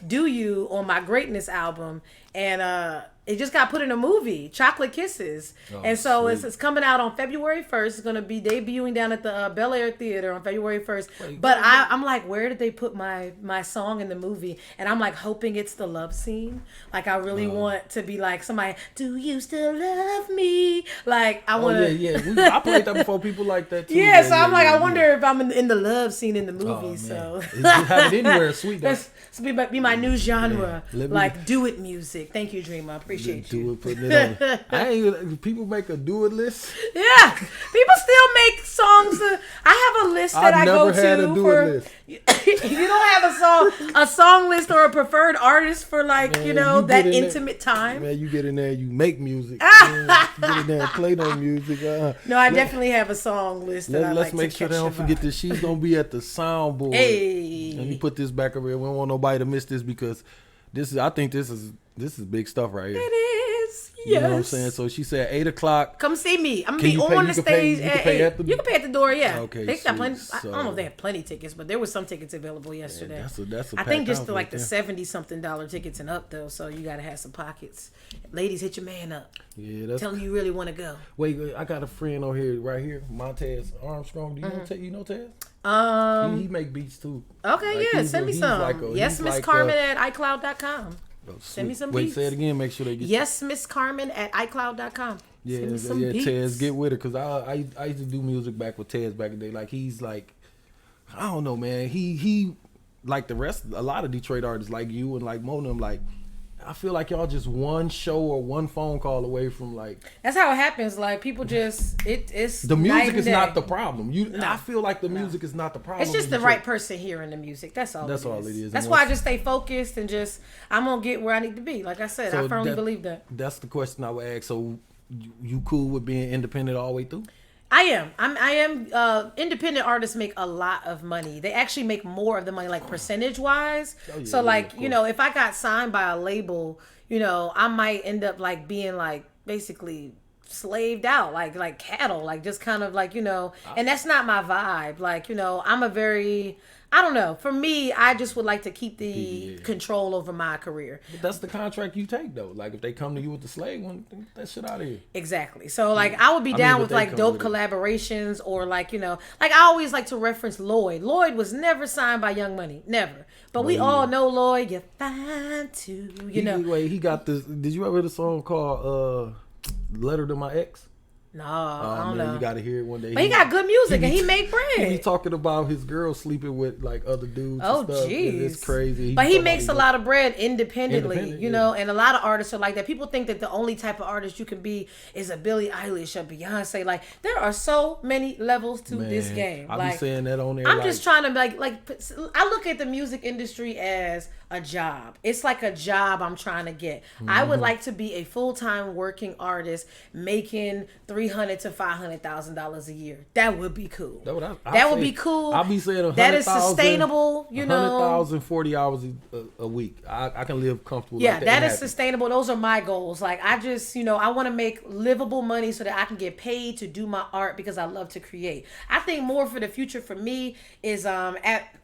"Do You" on my Greatness album, and it just got put in a movie, Chocolate Kisses. Oh, and so sweet. it's coming out on February 1st. It's going to be debuting down at the Bel Air Theater on February 1st. Wait, but I'm like, where did they put my song in the movie? And I'm like hoping it's the love scene. Like I really want to be like somebody, do you still love me? Like I want Oh to. yeah. I played that before. People like that too. Yeah, so I'm like, I yeah. wonder if I'm in the love scene in the movie. Oh, man. So You have it anywhere, sweet. that's be my new genre, Yeah. Let me- like do it music. Thank you, Dreamer. I appreciate you. Do it, putting it on. I ain't. People make a do it list. Yeah, people still make songs. I have a list that I go never had to a do for. it list. You don't have a song list or a preferred artist for like Man, you know you that get in there- intimate time. Man, you get in there, you make music. Man, get in there and play no music. No, I definitely have a song list that I Let's like make to sure catch they don't the forget vibe. that she's gonna be at the soundboard. Hey. Let me put this back over here. We don't want nobody to miss this because I think this is big stuff right here. It is. Yes. You know what I'm saying? So she said 8:00. Come see me. I'm gonna Can be you pay- on you the can pay- stage you can at pay 8. at the- You can pay at the door, yeah. Okay, They got plenty. sweet. I don't know if they have plenty tickets, but there was some tickets available yesterday. that's a I think packed just house to like right the there. $70-something tickets and up though, so you gotta have some pockets. Ladies, hit your man up. Yeah, that's. Tell him you really want to go. Wait, I got a friend on here, right here, Montez Armstrong. Do you know Tez? He make beats too. Okay, Like, yeah, he's send me he's some. like yes, he's Miss like Carmen at iCloud.com. oh, Send me sweet. some Wait, beats. say it again. Make sure they get. Yes, Miss Carmen at iCloud.com. Yeah, Send me some yeah, beats. Tez, get with it, cause I used to do music back with Tez back in the day. Like he's like, I don't know, man. He like the rest, a lot of Detroit artists like you and like Mona. Like I feel like y'all just one show or one phone call away from like That's how it happens. Like people just it's the night music and is day. not the problem. No. I feel like the music is not the problem. It's just in the Detroit. right person hearing the music. That's all. That's all it is. That's And why I once- just stay focused and just I'm gonna get where I need to be. Like I said, I firmly believe that. That's the question I would ask. So you cool with being independent all the way through? I am. Independent artists make a lot of money. They actually make more of the money, like percentage wise. yeah, So yeah, like of you know, if I got signed by a label, you know, I might end up like being like basically slaved out like cattle, like just kind of like, and that's not my vibe. Like, I'm a very, I don't know. For me, I just would like to keep the control over my career. But that's the contract you take, though. Like, if they come to you with the slave one, get that shit out of here. Exactly. So, like, I would be down with, like, dope collaborations or, like, like, I always like to reference Lloyd. Lloyd was never signed by Young Money. Never. But we all know Lloyd. You're fine, too. Wait, he got this. Did you ever hear the song called Letter to My Ex? No, I don't know. You got to hear it one day. But he got good music and he make bread. He talking about his girl sleeping with like other dudes. Oh, and stuff. jeez, it's crazy. But he makes a lot of bread independently, and a lot of artists are like that. People think that the only type of artist you can be is a Billie Eilish or Beyonce. Like, there are so many levels to this game. I be saying that on there. I'm just trying to like I look at the music industry as a job. It's like a job I'm trying to get. I would like to be a full-time working artist making $300,000 to $500,000 a year. That would be cool. That would be cool. I'll be saying that is sustainable. 100,000, 40 hours a week. I can live comfortable. Yeah, like that is sustainable. Those are my goals. Like, I just, I want to make livable money so that I can get paid to do my art because I love to create. I think more for the future for me is I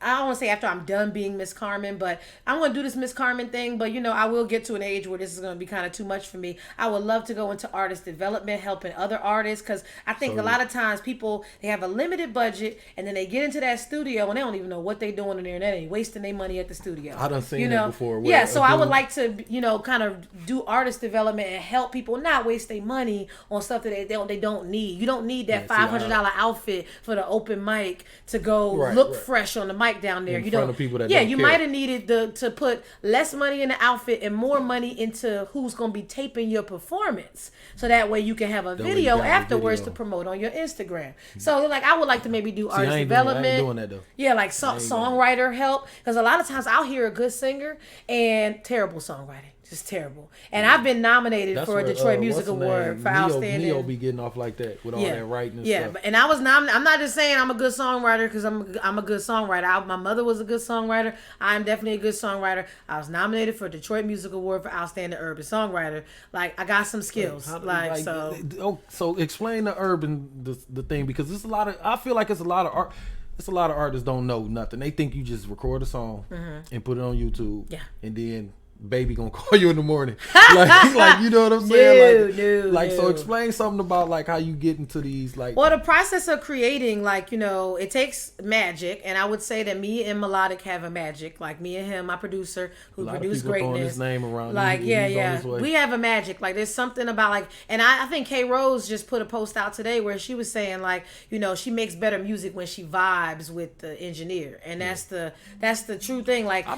don't want to say after I'm done being Ms Carmen, but I'm going to do this Ms Carmen thing. But I will get to an age where this is going to be kind of too much for me. I would love to go into artist development, helping other artists, because I think a lot of times people, they have a limited budget and then they get into that studio and they don't even know what they're doing in there and they ain't wasting their money at the studio. I done seen that before. So I would like to, kind of do artist development and help people not waste their money on stuff that they don't need. You don't need that $500 outfit for the open mic to go look fresh on the mic down there. In front of people that you might have needed to put less money in the outfit and more money into who's going to be taping your performance. So that way you can have a video afterwards to promote on your Instagram. So like, I would like to maybe do artist development. I ain't doing that though. Yeah, like songwriter help. Because a lot of times I'll hear a good singer and terrible songwriting. Just terrible. And I've been nominated for a Detroit Music Award for outstanding. Neo be getting off like that with all that writing and stuff. And I was nominated. I'm not just saying I'm a good songwriter because I'm a good songwriter. My mother was a good songwriter. I'm definitely a good songwriter. I was nominated for a Detroit Music Award for outstanding urban songwriter. Like, I got some skills. So explain the urban the thing, because it's a lot of. I feel like it's a lot of art. It's a lot of artists don't know nothing. They think you just record a song and put it on YouTube. Yeah. And then baby gonna call you in the morning. like you know what I'm saying? So explain something about like how you get into these like. Well, the process of creating, like, it takes magic, and I would say that me and Melodic have a magic. Like, me and him, my producer, who produced Greatness. His name around. Like, we have a magic. Like, there's something about like, and I think K Rose just put a post out today where she was saying like, she makes better music when she vibes with the engineer, and that's the true thing. Like, I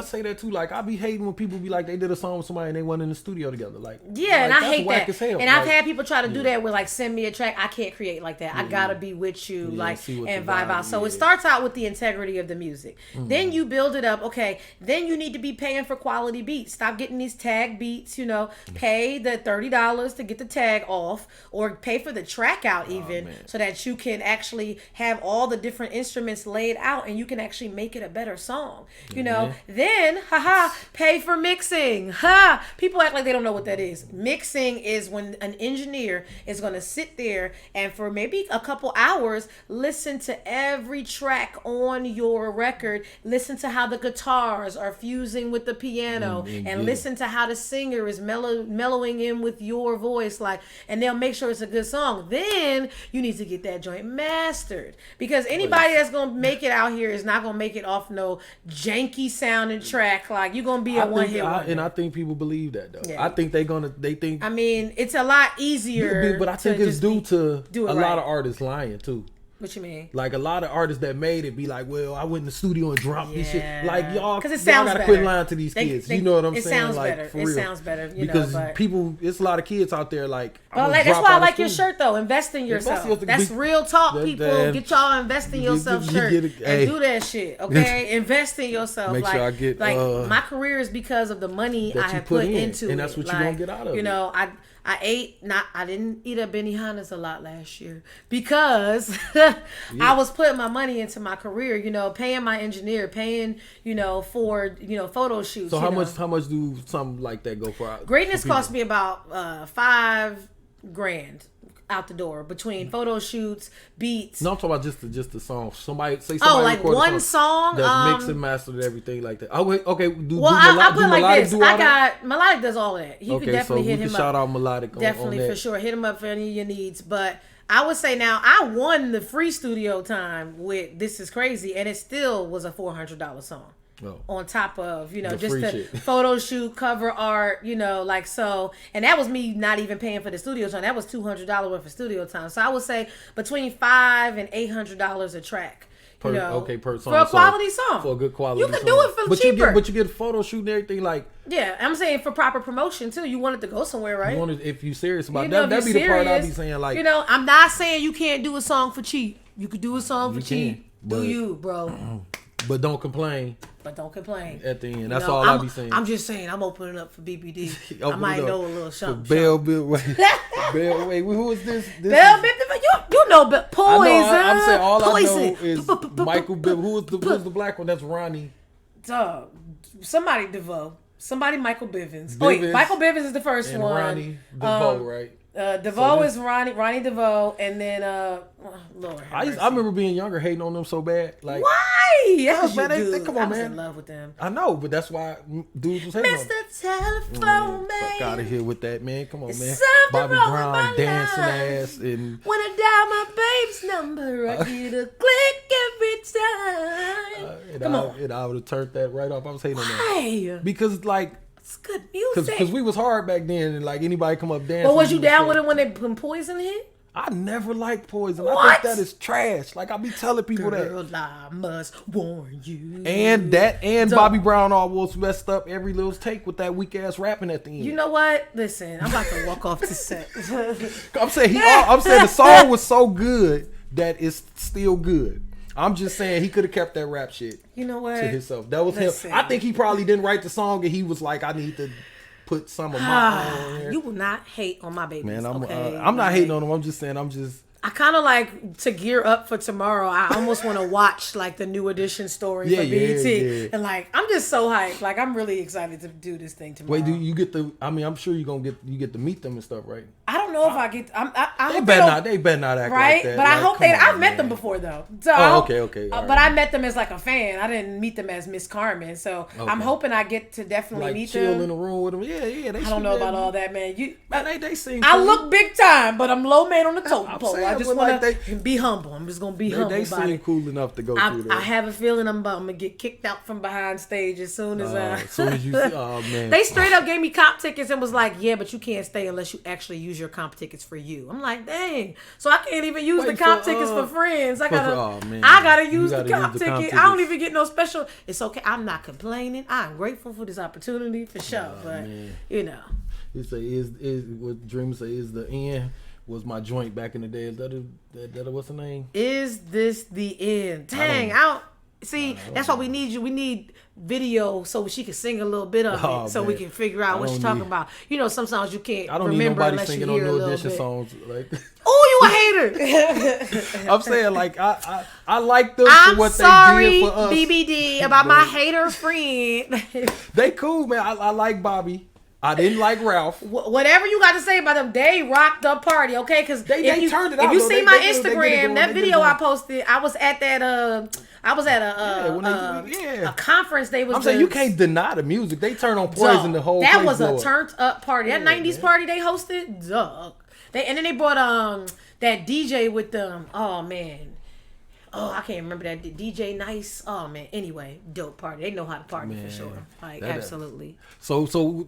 say that too. Like, I be hating when people be like, they did a song with somebody and they went in the studio together. Like, and I hate that. And I've had people try to do that with like, send me a track. I can't create like that. I gotta be with you, and vibe out. So it starts out with the integrity of the music. Then you build it up. Okay, then you need to be paying for quality beats. Stop getting these tag beats. Pay the $30 to get the tag off, or pay for the track out even, so that you can actually have all the different instruments laid out and you can actually make it a better song. Then pay for mixing. People act like they don't know what that is. Mixing is when an engineer is going to sit there and for maybe a couple hours listen to every track on your record, listen to how the guitars are fusing with the piano, and listen to how the singer is mellowing in with your voice, and they'll make sure it's a good song. Then you need to get that joint mastered, because anybody that's going to make it out here is not going to make it off no janky sounding track. Like, you're going to be a one-hit wonder. And I think people believe that though. I think they think. I mean, it's a lot easier. But I think it's due to a lot of artists lying too. What you mean? Like, a lot of artists that made it be like, well, I went in the studio and dropped this shit. Like, y'all gotta quit lying to these kids. You know what I'm saying? Sounds like, better. For real. It sounds better. Because people, it's a lot of kids out there like. Well, that's why I like your shirt though. Invest in yourself. That's real talk, people. Get y'all invest in yourself shirt and do that shit. Okay, invest in yourself. Make sure I get my career is because of the money I have put into it, and that's what you're gonna get out of it. I didn't eat at Benihana's a lot last year because I was putting my money into my career, paying my engineer, paying, for, photo shoots. So how much do something like that go for? Greatness cost me about grand out the door between photo shoots, beats. No, I'm talking about just the song. Somebody like recorded one a song. that's mixed and mastered, everything like that. Oh wait, okay. I put it like Melodic this. do all I that? got Melodic does all that. You can definitely hit him up. Shout out Melodic. Definitely on that. for sure. Hit him up for any of your needs. But I would say now I won the free studio time with This Is Crazy, and it still was a $400 song. Oh. On top of, just free the shit. photo shoot, cover art, like so. And that was me not even paying for the studio time. That was $200 worth of studio time. So I would say between $500 and $800 a track. Per song. For a quality song. For a good quality You can song. do it for cheaper. But you get a photo shoot and everything like. Yeah, I'm saying for proper promotion too. You want it to go somewhere, right? If you're serious about If that, that'd be you're the part I'd be serious, saying like. I'm not saying you can't do a song for cheap. You could do a song for You cheap. can, Do but- you, bro? But don't complain But don't complain. at the end. That's all I be saying. I'm just saying, I'm opening up for BBD. I Open might it up know a little for something. Bell Biv. Wait, who is this? Bell Biv Devoe. You know, but Poison. I'm saying all Poison. I know is Michael Biv. Who's the black one? That's Ronnie. Dog. Somebody DeVoe. Somebody Michael Bivins. Oh, wait, Michael Bivins is the first and one. Ronnie DeVoe, right? DeVoe is Ronnie DeVoe, and then Lord. I remember being younger, hating on them so bad. Like, why? Cause, man, come on, I was man. in love with them. I know, but that's why dudes was hating on them. Mr. Telephone Man. Fuck out of here with that, man. Come on, man. Something Bobby wrong with Brown my dancing life. ass and When I dial my babe's number, I get a click every time. Come on. I would have turned that right off. I was hating on that Why? because like. It's good music. Because we was hard back then, and like anybody come up dancing. But was you down with it when Poison hit? I never liked Poison. What? I think that is trash. Like I be telling people Girl, that. I must warn you. And Bobby Brown all was messed up every little take with that weak ass rapping at the end. You know what? Listen, I'm about to walk off the set. I'm saying the song was so good that it's still good. I'm just saying he could have kept that rap shit. You know what? To himself. That was him. I think he probably didn't write the song and he was like, I need to put some of my own here. You will not hate on my babies. Man, okay? I'm not hating on him. I'm just saying I kind of like to gear up for tomorrow. I almost want to watch like the new edition story for BET. Yeah. And like, I'm just so hyped. Like, I'm really excited to do this thing tomorrow. Wait, do you get I'm sure you get to meet them and stuff, right? I don't know if I get. I They hope better not act right? like that. But I Like, hope come they. on, I've met man. them before though. So okay. All But right. I met them as like a fan. I didn't meet them as Ms Carmen. So I'm hoping I get to definitely Like meet chill them. in the room with them. Yeah. I don't know about all that, man. Man, they seem. I cool. look big time, but I'm low man on the totem I'm pole. saying, I just but want like to be humble. I'm just gonna be humble They about seem it. cool enough to go through that. I have a feeling I'm gonna get kicked out from behind stage as soon as As soon as you see, oh man. They straight up gave me comp tickets and was like, yeah, but you can't stay unless you actually use your comp tickets for you. I'm like, dang. So I can't even use the comp tickets for friends. I gotta use the comp ticket. I don't even get no special. It's okay. I'm not complaining. I'm grateful for this opportunity for sure. But man. you know. You say is what Dream say is the end was my joint back in the day. Is that what's the name? Is this the end? Dang, that's why we need you. We need video so she can sing a little bit of it, so man. we can figure out what she's talking about. You know, some songs you can't I don't need remember nobody unless singing you on hear a no little edition bit. songs. Like, Oh, you a hater! I'm saying, like I like them I'm for what sorry, they did for us. BBD, about my hater friend. They cool, man. I like Bobby. I didn't like Ralph. Whatever you got to say about them, they rocked the party, okay? Because They turned it if out, you though. see They my get it Instagram, going, that they get it video I going. posted, I was at that a conference. They was. I'm saying you can't deny the music. They turn on Poison the whole. That place was a blew up. turned up party. That '90s party they hosted, dog. And then they brought that DJ with them. Oh man. Oh, I can't remember that DJ Nice. Oh man. Anyway, dope party. They know how to party for sure. Like absolutely. So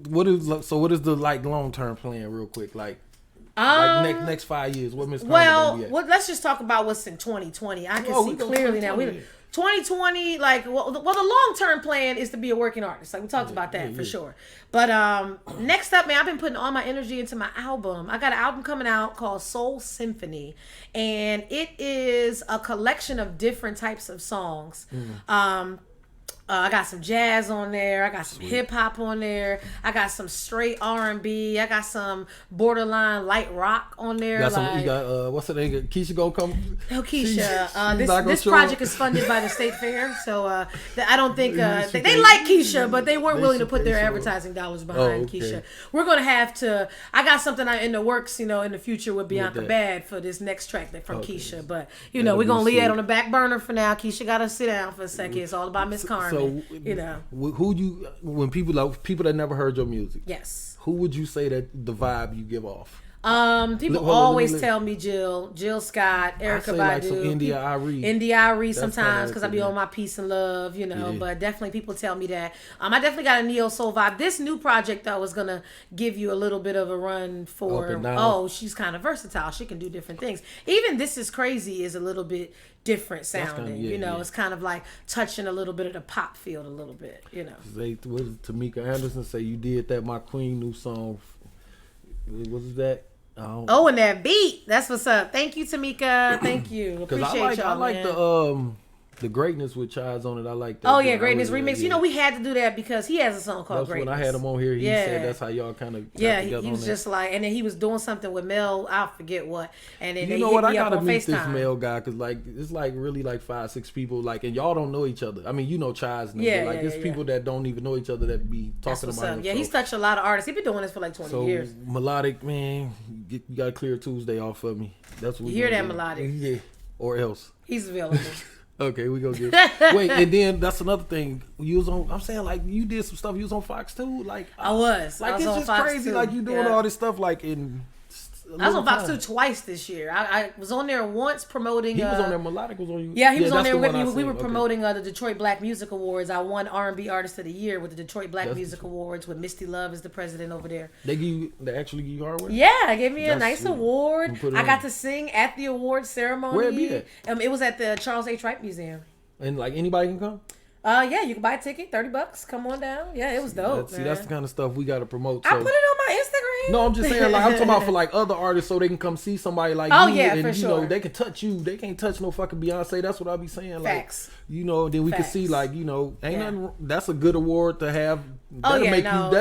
what is the like long term plan real quick? Like next 5 years. What Ms. Carmen gonna be at? Let's just talk about what's in 2020. I can see we go clearly now. 2020. 2020, like, the long-term plan is to be a working artist. Like, we talked about that for sure. But next up, man, I've been putting all my energy into my album. I got an album coming out called Soul Symphony, and it is a collection of different types of songs. I got some jazz on there. I got some hip hop on there. I got some straight R&B. I got some borderline light rock on there. You got what's the name? Keisha gonna come? No, Keisha. This project is funded by the state fair, so I don't think they like Keisha, but they weren't willing to put their advertising dollars behind Keisha. We're gonna have to. I got something in the works, in the future with Bianca Bad for this next track from Keisha, but we're gonna leave that on the back burner for now. Keisha gotta sit down for a second. It's all about Ms Carmen. So, when people that never heard your music, yes, who would you say that the vibe you give off? People always tell me Jill Scott, Erica Badu, like some India Irie sometimes because I be on my peace and love, But definitely people tell me that. I definitely got a neo soul vibe. This new project though is gonna give you a little bit of a run for. Oh, she's kind of versatile. She can do different things. Even This Is Crazy is a little bit different sounding. It's kind of like touching a little bit of the pop field a little bit. What did Tamika Anderson say? You did that, my queen new song. What is that? And that beat. That's what's up. Thank you, Tamika. Thank you. Appreciate y'all. I like the Greatness with Chaz on it. I like that. Oh yeah, Greatness remix. We had to do that because he has a song called Greatness. When I had him on here, he said that's how y'all kind of he was just like, and then he was doing something with Mel. I forget what. And then you know what? I gotta meet this Mel guy because it's really 5-6 people and y'all don't know each other. I mean, Chaz. It's people that don't even know each other that be talking about him. Yeah, he's touched a lot of artists. He's been doing this for 20 years. Melodic, man, you got to clear Tuesday off for me. That's what you hear that Melodic. Yeah, or else he's available. Okay, we go get wait, and then that's another thing. You was on. I'm saying you did some stuff. You was on Fox too. I was. It's on just Fox crazy. too. You doing all this stuff in. I was on Fox 2 twice this year. I was on there once promoting. He was on there. Melodic was on you. Yeah, he was on there with me. We were promoting the Detroit Black Music Awards. I won R&B Artist of the Year with the Detroit Black Music Awards with Misty Love as the president over there. They actually give you hardware? Yeah, they gave me a nice award. I got to sing at the awards ceremony. Where it be at? It was at the Charles H. Wright Museum. And anybody can come? Yeah, you can buy a ticket, $30. Come on down. Yeah, it was dope. That's the kind of stuff we got to promote. I put it on my Instagram. No, I'm just saying, I'm talking about for other artists so they can come see somebody like you. Yeah, and for sure. They can touch you. They can't touch no fucking Beyonce. That's what I be saying. Facts. Then we can see ain't nothing. That's a good award to have. That'll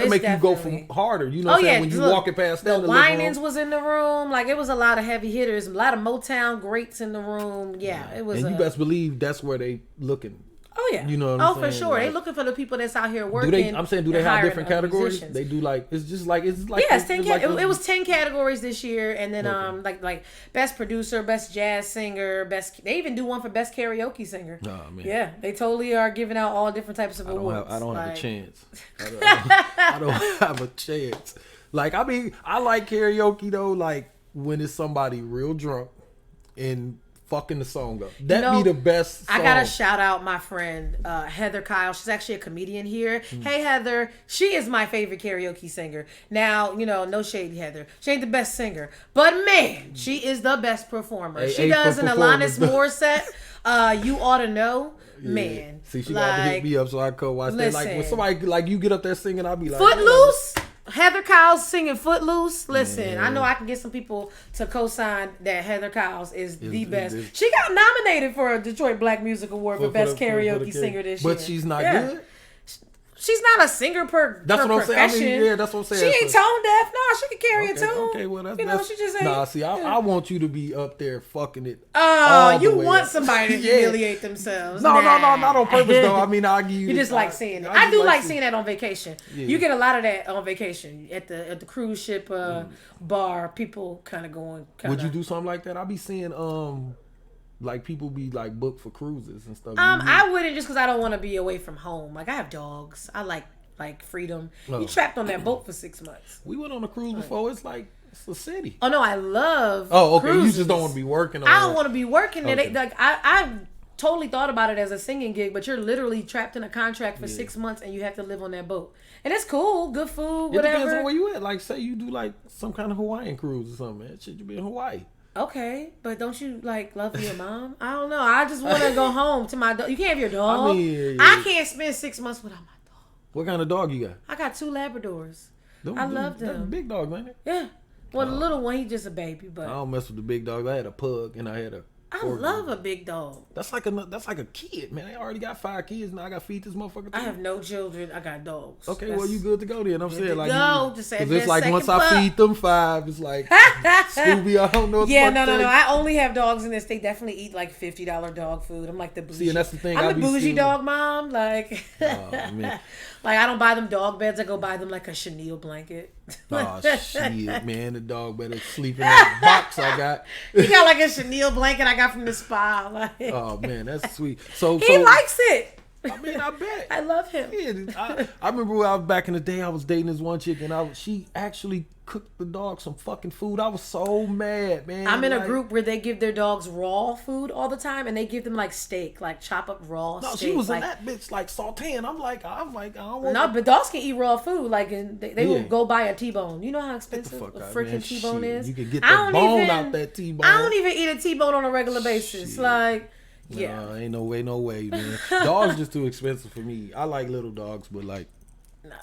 make you go from harder. You know what I'm saying? When you walking past that. The Winans was in the room. It was a lot of heavy hitters, a lot of Motown greats in the room. Yeah, it was. And you best believe that's where they looking. Oh yeah, you know what I'm saying? For sure. They looking for the people that's out here working. Do they have different categories? They do it's like yeah, it's 10. It was 10 categories this year, and then like best producer, best jazz singer, best. They even do one for best karaoke singer. Oh man. Yeah, they totally are giving out all different types of awards. I don't have a chance. I don't have a chance. I like karaoke though. When it's somebody real drunk and fucking the song up. Be the best song. I gotta shout out my friend Heather Kyle. She's actually a comedian here. Hey Heather, she is my favorite karaoke singer. Now, no shady Heather. She ain't the best singer, but man, she is the best performer. She does an Alanis Morissette. You ought to know. Yeah. Man. See, she got to hit me up so I could watch that. When somebody you get up there singing, I'll be like Footloose. Heather Kyle's singing Footloose. Listen, I know I can get some people to co-sign that Heather Kyle's is the best. She got nominated for a Detroit Black Music Award for Best Karaoke Singer this year. But she's not good? She's not a singer per profession. That's what I'm saying. She ain't tone deaf. No, she can carry a tune. Okay, well, she just ain't. Nah, see, I want you to be up there fucking it. Oh, you want somebody to humiliate themselves. No, not on purpose, though. I mean, I'll give you. You just like seeing it. I do like seeing that on vacation. Yeah. You get a lot of that on vacation. At the cruise ship bar, people kind of going. Would you do something like that? I'll be seeing, people be booked for cruises and stuff. I wouldn't just because I don't want to be away from home. I have dogs. I like freedom. You trapped on that boat for 6 months. We went on a cruise before. It's a city. Oh no, I love. Oh, okay. Cruises. You just don't want to be working. I don't want to be working. Okay. I totally thought about it as a singing gig, but you're literally trapped in a contract for 6 months and you have to live on that boat. And it's cool, good food, whatever. It depends on where you at. Say you do some kind of Hawaiian cruise or something, man. Should you be in Hawaii? Okay, but don't you love your mom? I don't know. I just want to go home to my dog. You can't have your dog. I can't spend 6 months without my dog. What kind of dog you got? I got 2 Labradors. I love them. That's a big dog, man. Yeah. Well, the little one, he's just a baby, but I don't mess with the big dogs. I had a pug and I had a I love a big dog. That's like a kid, man. I already got 5 kids now. I got to feed this motherfucker. I have no children. I got dogs. Okay, well you good to go then. I'm saying like, just say it's like once I feed them 5, it's like Scooby. I don't know. What yeah, no. I only have dogs in this. They definitely eat like $50 dog food. I'm like the bougie. See, and that's the thing. I'm the bougie dog mom. Like, man. Like I don't buy them dog beds. I go buy them like a chenille blanket. Oh shit, man! The dog better sleep in that box I got. He got like a chenille blanket I got from the spa. Like, oh man, that's sweet. So he likes it. I mean, I bet. I love him. Yeah, I remember when I was back in the day. I was dating this one chick, and she actually cooked the dog some fucking food. I was so mad, man. I'm in a group where they give their dogs raw food all the time, and they give them like steak, like chop up raw steak. No, she was like, in that bitch like sauteing. I'm like, I don't want. No, but dogs can eat raw food. Like, and they will go buy a T-bone. You know how expensive a freaking T-bone is? You can get the bone out that T-bone. I don't even eat a T-bone on a regular basis. Shit. Like, yeah, nah, ain't no way, man. Dogs just too expensive for me. I like little dogs, but like.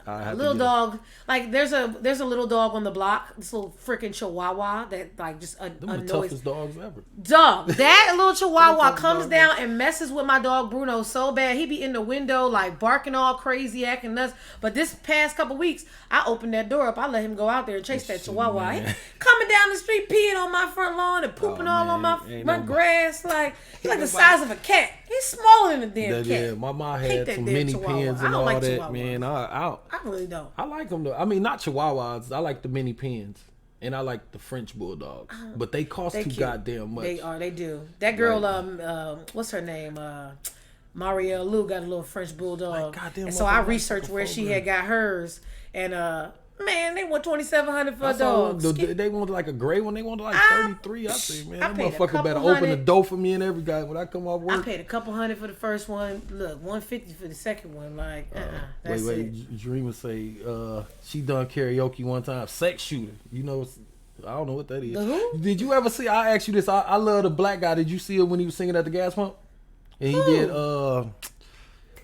A little dog, like there's a little dog on the block, this little freaking chihuahua that like just annoys. The toughest dogs ever. Dog, that little chihuahua comes down and messes with my dog Bruno so bad. He be in the window like barking all crazy, acting nuts. But this past couple weeks, I opened that door up. I let him go out there and chase that chihuahua. He coming down the street, peeing on my front lawn and pooping all on my grass. Like he's like the size of a cat. He's smaller than a damn cat. Yeah, my mom had some mini pins and all that, man. I really don't. I like them though. I mean, not chihuahuas. I like the mini pins, and I like the French bulldogs. But they cost too goddamn much. They do. That girl, what's her name? Maria Lou got a little French bulldog. And so I researched where she had got hers, and man, they want $2,700 for a dog. They wanted like a gray one. They wanted like 33. I say, man, that motherfucker better open the door for me and every guy when I come off work. I paid $200 for the first one. Look, $150 for the second one. Like, that's it. Dreamer say she done karaoke one time. Sex shooter. You know, I don't know what that is. The who? Did you ever see? I asked you this. I love the black guy. Did you see it when he was singing at the gas pump? And he did.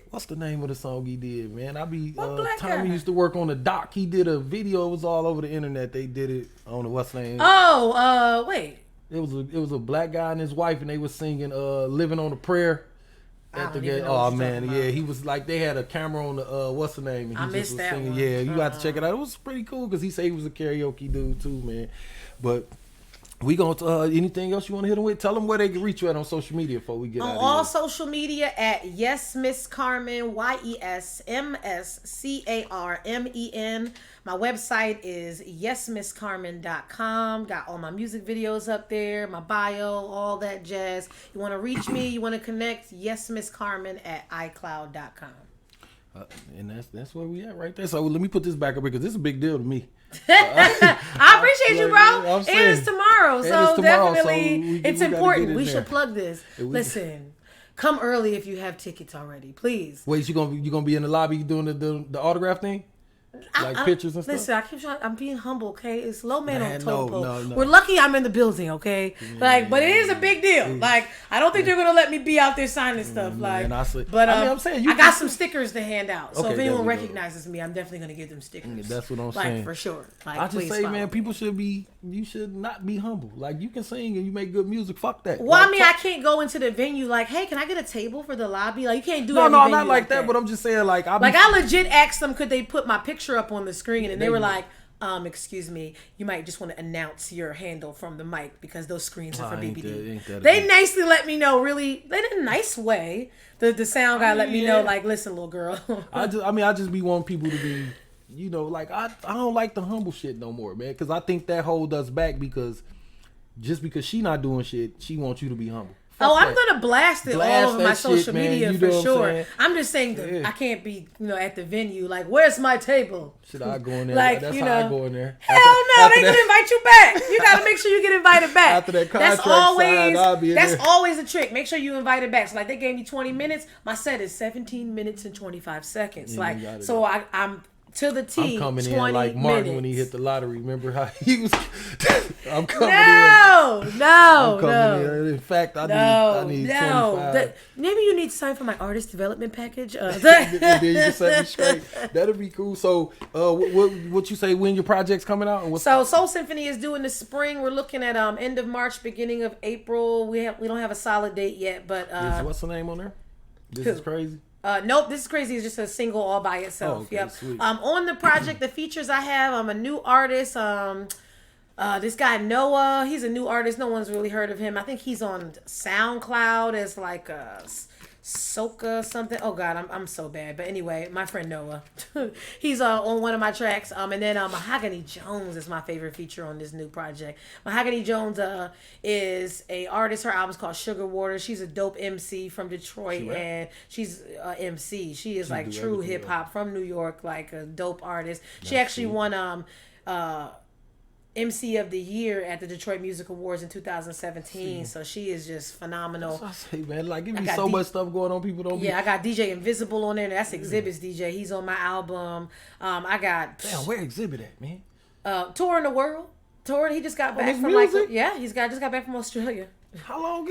What's the name of the song he did, man? Tommy used to work on the dock. He did a video. It was all over the internet. They did it. I don't know what's the name. Oh, wait. It was a black guy and his wife, and they was singing "Living on a Prayer." Oh man, yeah, he was like they had a camera on the what's the name? And he I missed that singing. one. Yeah, you got to check it out. It was pretty cool because he said he was a karaoke dude too, man. But we gonna anything else you want to hit them with? Tell them where they can reach you at on social media before we get out of here. On all social media at Yes Ms Carmen, YesMsCarmen. My website is yesmisscarmen.com. Got all my music videos up there, my bio, all that jazz. You want to reach me, you want to connect, yesmisscarmen at iCloud.com. And that's where we at right there. So let me put this back up because this is a big deal to me. I appreciate you, bro. It is tomorrow, so definitely it's important. We should plug this. Listen, come early if you have tickets already, please. Wait, you gonna be in the lobby doing the autograph thing? Like pictures and stuff? Listen, I keep trying. I'm being humble, okay? It's low man on totem pole. No. We're lucky I'm in the building, okay? Like, but it is a big deal. Like, I don't think they're gonna let me be out there signing stuff. Like, but I'm saying I got some stickers to hand out. So if anyone recognizes me, I'm definitely gonna give them stickers. That's what I'm saying. Like, for sure. Like, I just say, man, you should not be humble. Like, you can sing and you make good music. Fuck that. Well, I mean, I can't go into the venue like, hey, can I get a table for the lobby? Like, you can't do no, not like that. But I'm just saying, like, I legit asked them, could they put my picture up on the screen? And they were like, excuse me, you might just want to announce your handle from the mic because those screens are for BBD. They nicely let me know, really, in a nice way. The sound guy let me know, like, listen, little girl. I just be wanting people to be, you know, like, I don't like the humble shit no more, man. Because I think that hold us back because just because she not doing shit, she wants you to be humble. I'm gonna blast it all over my social media for sure. I'm just saying that I can't be, at the venue like, where's my table? Should I go in there? Like, that's how I go in there. Hell no, they gonna invite you back. You gotta make sure you get invited back. After that contract signed, I'll be in there. That's always a trick. Make sure you invite it back. So like they gave me 20 minutes. My set is 17 minutes and 25 seconds. So I'm To the T. I'm coming 20 in like Martin minutes. when he hit the lottery. Remember how he was? I'm coming in. No. I'm coming in. In fact, I need 25. Maybe you need to sign for my artist development package. And then you can set me straight. That'll be cool. So, what you say? When your project's coming out? And So Soul Symphony is due in the spring. We're looking at end of March, beginning of April. We don't have a solid date yet, but what's the name on there? This is crazy. Nope, This Is Crazy is just a single all by itself. Oh, okay, yep. sweet. On the project, the features I have, I'm a new artist. This guy Noah, he's a new artist. No one's really heard of him. I think he's on SoundCloud as like a Soca something. Oh God, I'm so bad. But anyway, my friend Noah, he's on one of my tracks. And then Mahogany Jones is my favorite feature on this new project. Mahogany Jones is a artist. Her album's called Sugar Water. She's a dope MC from Detroit, and she's MC. She is like true hip hop from New York, like a dope artist. She actually won MC of the Year at the Detroit Music Awards in 2017. So she is just phenomenal. That's what I say, man. Like, give me so much stuff going on. People don't. Yeah, I got DJ Invisible on there. That's Exhibit's DJ. He's on my album. I got. Damn, where Exhibit at, man? Touring the world. Touring. He just got back his from music? just got back from Australia. How long?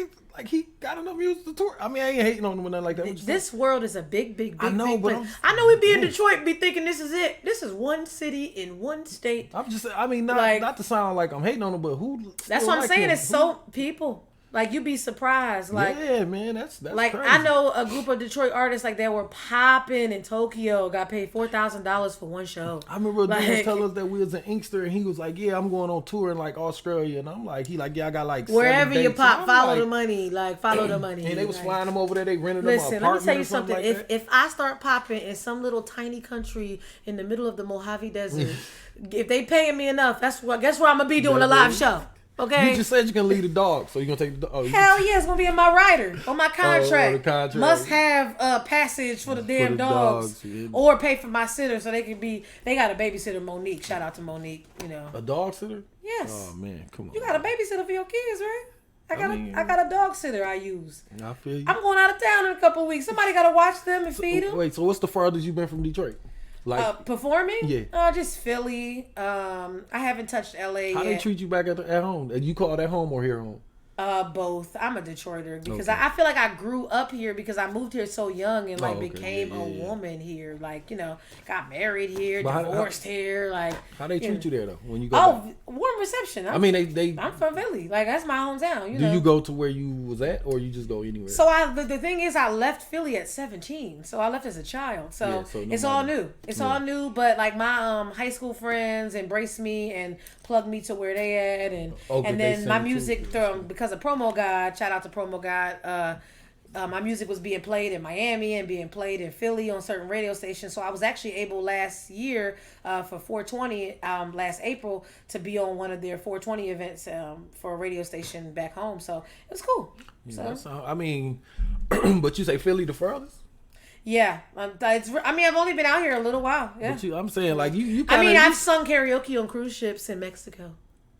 He got enough music to tour? I mean, I ain't hating on him or nothing like that. I'm just This world is a big. I know, big but place. I know we'd be in Detroit and be thinking this is it. This is one city in one state. I'm just. I mean, not to sound like I'm hating on him, but who? That's what I'm saying. It's so people. Like, you'd be surprised. Like, yeah, man, that's like crazy. I know a group of Detroit artists like that were popping in Tokyo, got paid $4,000 for one show. I remember like, Deuce tell us that we was in Inkster, and he was like, "Yeah, I'm going on tour in like Australia," and I'm like, "Yeah, I got like wherever 7 you dates." pop, And I'm follow like, the money, like follow the money. And they was like, flying them over there. They rented them an Listen, let me apartment tell you or something. something. Like that. If I start popping in some little tiny country in the middle of the Mojave Desert, if they paying me enough, guess where I'm gonna be doing a live show. Okay. You just said you can lead a dog, so you gonna take the dog. Hell yeah, it's gonna be in my rider on my contract. the contract. Must have passage for the damn dogs, yeah. or pay for my sitter so they can be. They got a babysitter, Monique. Shout out to Monique. You know. A dog sitter? Yes. Oh man, come on. You got a babysitter for your kids, right? I I got a dog sitter I use. I feel you. I'm going out of town in a couple weeks. Somebody gotta watch them and feed them. Wait, so what's the farthest you've been from Detroit? Like, Performing? Yeah. Just Philly. I haven't touched LA how yet. they treat you back at home? You call that home or here home? Both. I'm a Detroiter because Okay. I feel like I grew up here because I moved here so young and like okay. became Yeah. a woman here. Like, got married here, But how- divorced here. Like, How they treat you there though when you go? back? Warm reception. I mean, they I'm from Philly. Like, that's my hometown. do you go to where you was at, or you just go anywhere? So the thing is, I left Philly at 17. So I left as a child. So, Yeah, so it's all new. It's all new. But like my high school friends embraced me and plugged me to where they at, and Okay, and they then my sent you music to- because of Promo God. Shout out to Promo God. My music was being played in Miami and being played in Philly on certain radio stations. So I was actually able last year for 420 last April to be on one of their 420 events for a radio station back home. So it was cool. Yeah, So I mean, but you say Philly the furthest? yeah, I've only been out here a little while. Yeah. But I'm saying like you. I Kinda, mean, I've sung karaoke on cruise ships in Mexico.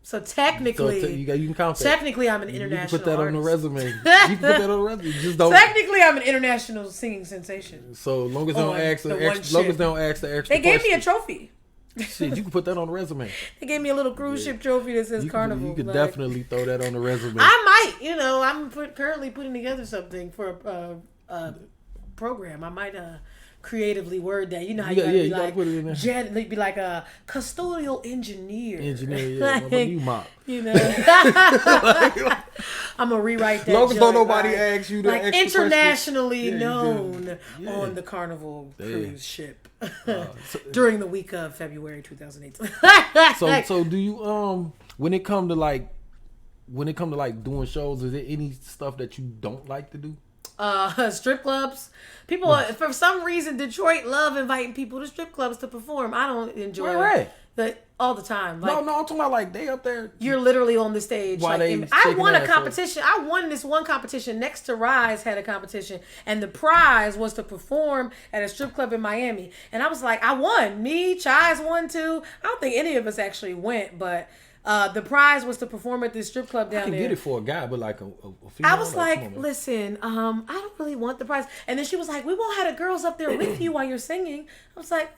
So technically, you can count that. technically, I'm an You international can put that on the artist. resume. You can put that on the resume. Just don't. Technically, I'm an international singing sensation. So long as they don't On ask the the one extra, long ship. as they don't ask the extra. They gave me a question. trophy. Shit, you can put that on the resume. They gave me a little cruise ship trophy that says Carnival. You could like, definitely throw that on the resume. I might, I'm currently putting together something for a program. I might creatively word that. You know how you gotta be you gotta like put it in there. they'd be like a custodial engineer. Yeah. What about you mop? I'm gonna rewrite that. Long as don't joint, nobody right? asks you the like extra internationally question. known Yeah. on the Carnival cruise ship during the week of February 2018. So do you when it come to like doing shows, is there any stuff that you don't like to do? Strip clubs. People, for some reason, Detroit love inviting people to strip clubs to perform. I don't enjoy Where it all the time. Like, no, I'm talking about like they up there. you're literally on the stage. While Like, they I shaking won a ass, competition. I won this one competition. Next to Rise had a competition, and the prize was to perform at a strip club in Miami. And I was like, I won. Me, Chaz won too. I don't think any of us actually went, but The prize was to perform at this strip club down I can there. get it for a guy, but like a female. I was come like, on, man. listen, I don't really want the prize. And then she was like, we won't have the girls up there with you while you're singing. I was like,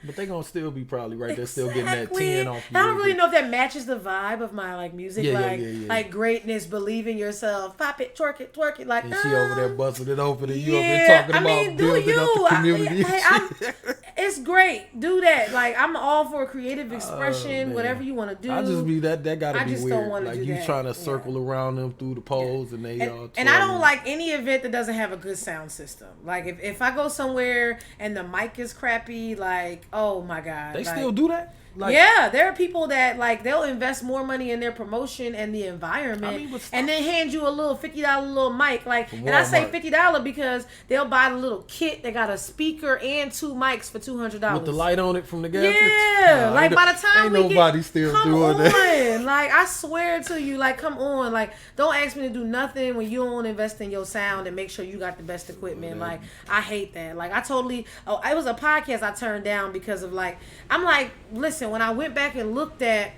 But they gonna still be probably right there, still getting that 10 off. I don't really know if that matches the vibe of my like music, Yeah. like greatness, believe in yourself, pop it, twerk it, like. And she over there busting it open, and you over there talking about building up the community. It's great. Do that. Like, I'm all for creative expression, whatever you want to do. I just be that gotta be just weird. don't wanna Like do you that. trying to circle around them through the poles, and they all. And I don't twirling. like any event that doesn't have a good sound system. Like if I go somewhere and the mic is crappy, like, oh my god, They like, still do that. Like, yeah, there are people that like they'll invest more money in their promotion and the environment, I mean, but and then hand you a little $50 little mic. Like, From and I say Walmart. $50 because they'll buy the little kit. They got a speaker and 2 mics for $200 with the light on it from the gas. Yeah, like by the time ain't we nobody get, still come doing on, that. like I swear to you, like come on, like don't ask me to do nothing when you don't invest in your sound and make sure you got the best equipment. Like I hate that. Like I totally. Oh, it was a podcast I turned down because of like I'm like, listen, when I went back and looked at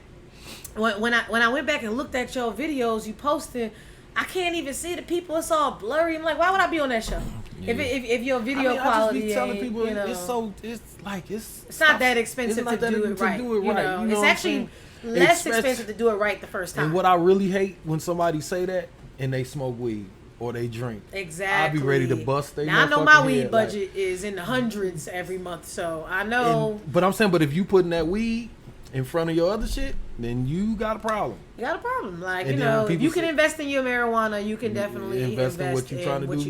when I went back and looked at your videos you posted, I can't even see the people. It's all blurry. I'm like, why would I be on that show? Yeah. If your video I just quality be telling ain't, people you know, it's not that expensive not to that do it right. To do it you right. know? You know It's what I'm actually saying? less expensive to do it right the first time. And what I really hate when somebody say that and they smoke weed or they drink. Exactly. I be ready to bust their Now I know my motherfucking weed head, budget is in the hundreds every month, so I know But I'm saying, but if you putting that weed in front of your other shit, then you got a problem. you got a problem. Like, And you then know, if people you can say- invest in your marijuana, you can definitely invest in what you're trying because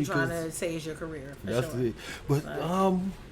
to say is your career. For That's sure. it. But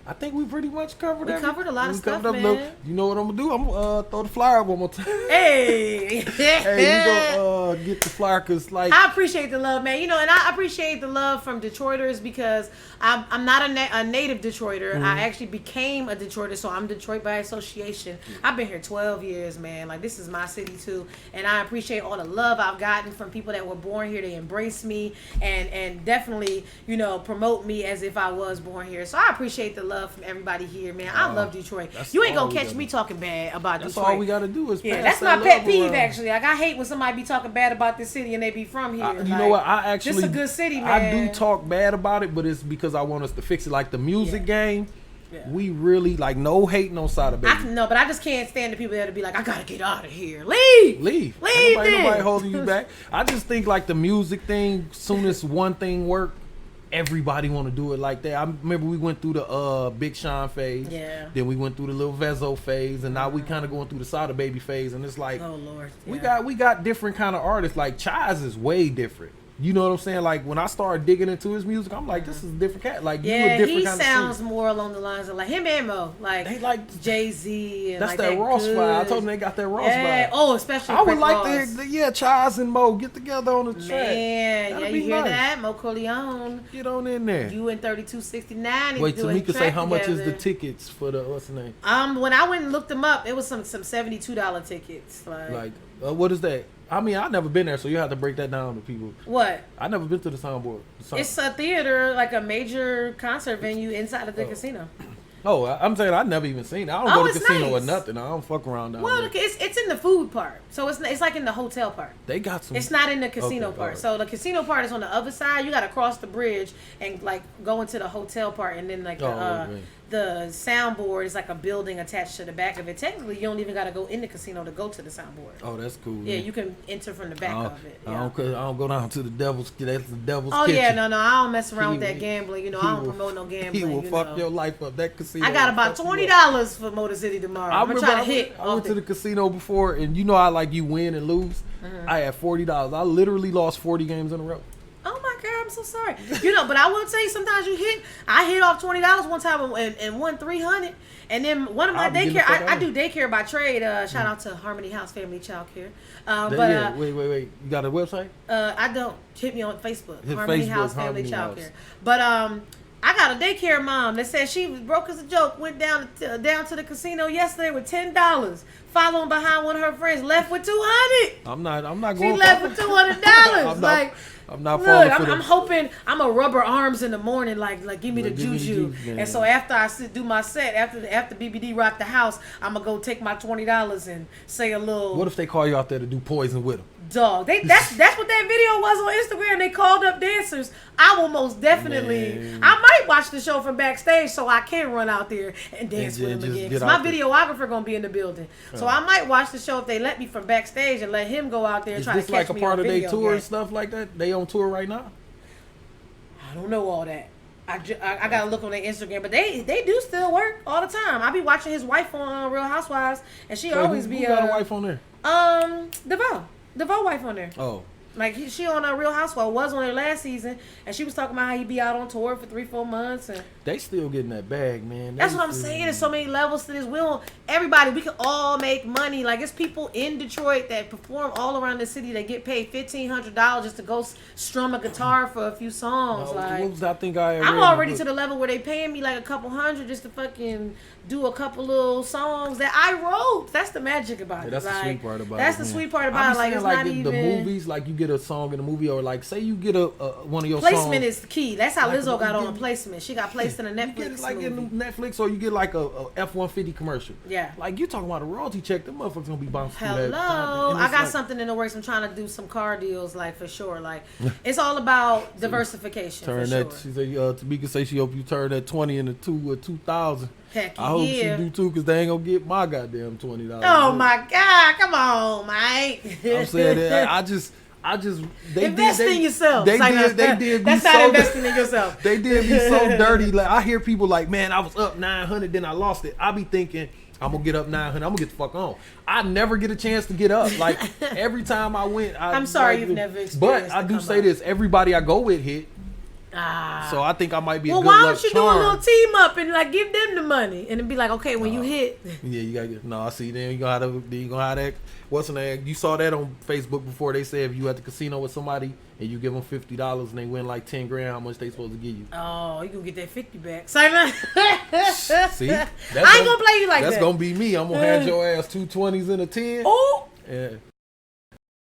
I think we pretty much covered We everything. covered a lot of We stuff, covered man. You know what I'm gonna do? I'm gonna throw the flyer up one more time. Hey, Hey, we gonna get the flyer because like I appreciate the love, man. You know, and I appreciate the love from Detroiters because I'm not a native Detroiter. I actually became a Detroiter, so I'm Detroit by association. I've been here 12 years, man. Like, this is my city, too. And I appreciate all the love I've gotten from people that were born here. They embrace me and definitely, you know, promote me as if I was born here. So I appreciate the love from everybody here, man. I love Detroit. that's You ain't all gonna we catch gotta me do. talking bad about that's Detroit. all we gotta do is Yeah, pass that's that my pet love peeve, around. actually. Like, I hate when somebody be talking bad about this city and they be from here. You Like, know what? I actually this a good city, man. I do talk bad about it, but it's because I want us to fix it. Like the music game, we really like no hating on Sada Baby. No, but I just can't stand the people that be like, I gotta get out of here. Leave. Leave. Leave Ain't then. nobody holding you back. I just think like the music thing, soon as one thing work, everybody want to do it like that. I remember we went through the Big Sean phase. Yeah. Then we went through the Lil Vezzo phase, and now we kind of going through the Sada Baby phase. And it's like, Oh Lord. we Yeah. got different kind of artists. Like Chaz is way different. You know what I'm saying? Like when I started digging into his music, I'm like, this is a different cat. Like you a Yeah, different he kind sounds of singer. more along the lines of like him and Mo, like They like Jay-Z and that's like that Ross good. vibe. I told them they got that Ross Yeah. vibe. Oh, especially I would Rick like Ross. to, Chaz and Mo get together on the track. Man, That'd yeah, be you hear nice. that? Mo Corleone. Get on in there. You and 3269. Wait, doing Tamika say track how much is the together. tickets for the what's the name? When I went and looked them up, it was some $72 tickets. Like what is that? I mean, I've never been there, so you have to break that down to people. What? I never been to the soundboard. It's a theater, like a major concert venue inside of the casino. Oh, I'm saying I never even seen it. I don't Oh, go to it's casino or nice. nothing. I don't fuck around down Well, there. it's in the food part, so it's like in the hotel part. They got some. It's not in the casino Okay, part. alright. So the casino part is on the other side. You got to cross the bridge and like go into the hotel part, and then like right. the soundboard is like a building attached to the back of it. Technically, you don't even got to go in the casino to go to the soundboard. Oh, that's cool. Yeah, you can enter from the back of it. Yeah. I don't go down to the devil's. That's the devil's Oh kitchen. yeah, no, I don't mess around with He that will- gambling. You know, he I don't will- promote no gambling. He will you fuck know. your life up. That casino. I got will about fuck you up. $20 for Motor City tomorrow. I'm gonna try to hit. I went to the casino before, and you know how like you win and lose. Mm-hmm. I had $40. I literally lost 40 games in a row. Oh my God, I'm so sorry. You know, but I will tell you, sometimes I hit off $20 one time and won $300. And then one of my I'll be getting the daycare, fuck I out. do daycare by trade. Shout out to Harmony House Family Child Care. Yeah, wait. You got a website? I don't. Hit me on Facebook. His Harmony Facebook, House Family Harmony Child House. Care. But I got a daycare mom that said she was broke as a joke. Went down to the casino yesterday with $10, following behind one of her friends. Left with $200. I'm not going. She left with $200. Like, I'm not look, falling for I'm hoping I'm a rubber arms in the morning. Like give me the juju. And so after I do my set, after BBD rock the house, I'm gonna go take my $20 and say a little. What if they call you out there to do poison with them? Dog, that's what that video was on Instagram. They called up dancers. I will most definitely. Man. I might watch the show from backstage so I can run out there and dance with him just again. get 'Cause my out there. videographer gonna be in the building, so I might watch the show if they let me from backstage and let him go out there and Is try to this catch like a me part on of their video tour again. and stuff like that? They on tour right now? I don't know all that. I gotta look on their Instagram, but they do still work all the time. I be watching his wife on Real Housewives, and she always who be got a wife on there? Devoe wife on there. Oh. Like she on a Real Housewife, was on there last season, and she was talking about how he be out on tour for 3-4 months, and They still getting that bag, man. that's what I'm saying. There's so many levels to this. We can all make money. Like it's people in Detroit that perform all around the city that get paid $1,500 just to go strum a guitar for a few songs. I'm already to the level where they paying me like a couple $100 just to fucking do a couple little songs that I wrote. That's the magic about it. That's the sweet part about it. That's the sweet part about it. Like it's not even the movies. Like you get a song in a movie, or like say you get a one of your placement songs. is the key. That's how Like, Lizzo got you on get- placement. She got placed in a You Netflix get it like movie. in Netflix, or you get like a F-150 commercial. Yeah. Like you talking about a royalty check, them motherfuckers gonna be bouncing through that. Hello, And I it's got like- something in the works. I'm trying to do some car deals, like for sure. Like it's all about diversification. Turn for that. sure. She said, Tamika say she hope you turn that 20 into 2,000. Heck I hope yeah. she do too, cause they ain't gonna get my goddamn $20. Oh my God! Come on, Mike. I'm saying that I just invest in yourself. They It's like, did. That's be not so investing in yourself. They did me so dirty. Like I hear people like, man, I was up 900, then I lost it. I be thinking, I'm gonna get up 900. I'm gonna get the fuck on. I never get a chance to get up. Like every time I went, I'm sorry like, you've never experienced. But I do say this: everybody I go with hit. So I think I might be a Well, good why luck don't you charm. do a little team up and like give them the money and then be like, okay, when you hit, Yeah, you gotta get. No, I see. Then you gonna have that. What's the name? You saw that on Facebook before. They said if you at the casino with somebody and you give them $50 and they win like 10 grand, how much they supposed to give you? oh, you gonna get that 50 back. Simon. See, I ain't gonna play you like that's that. gonna be me. I'm gonna have your ass 2 20s and a 10. Oh, Yeah.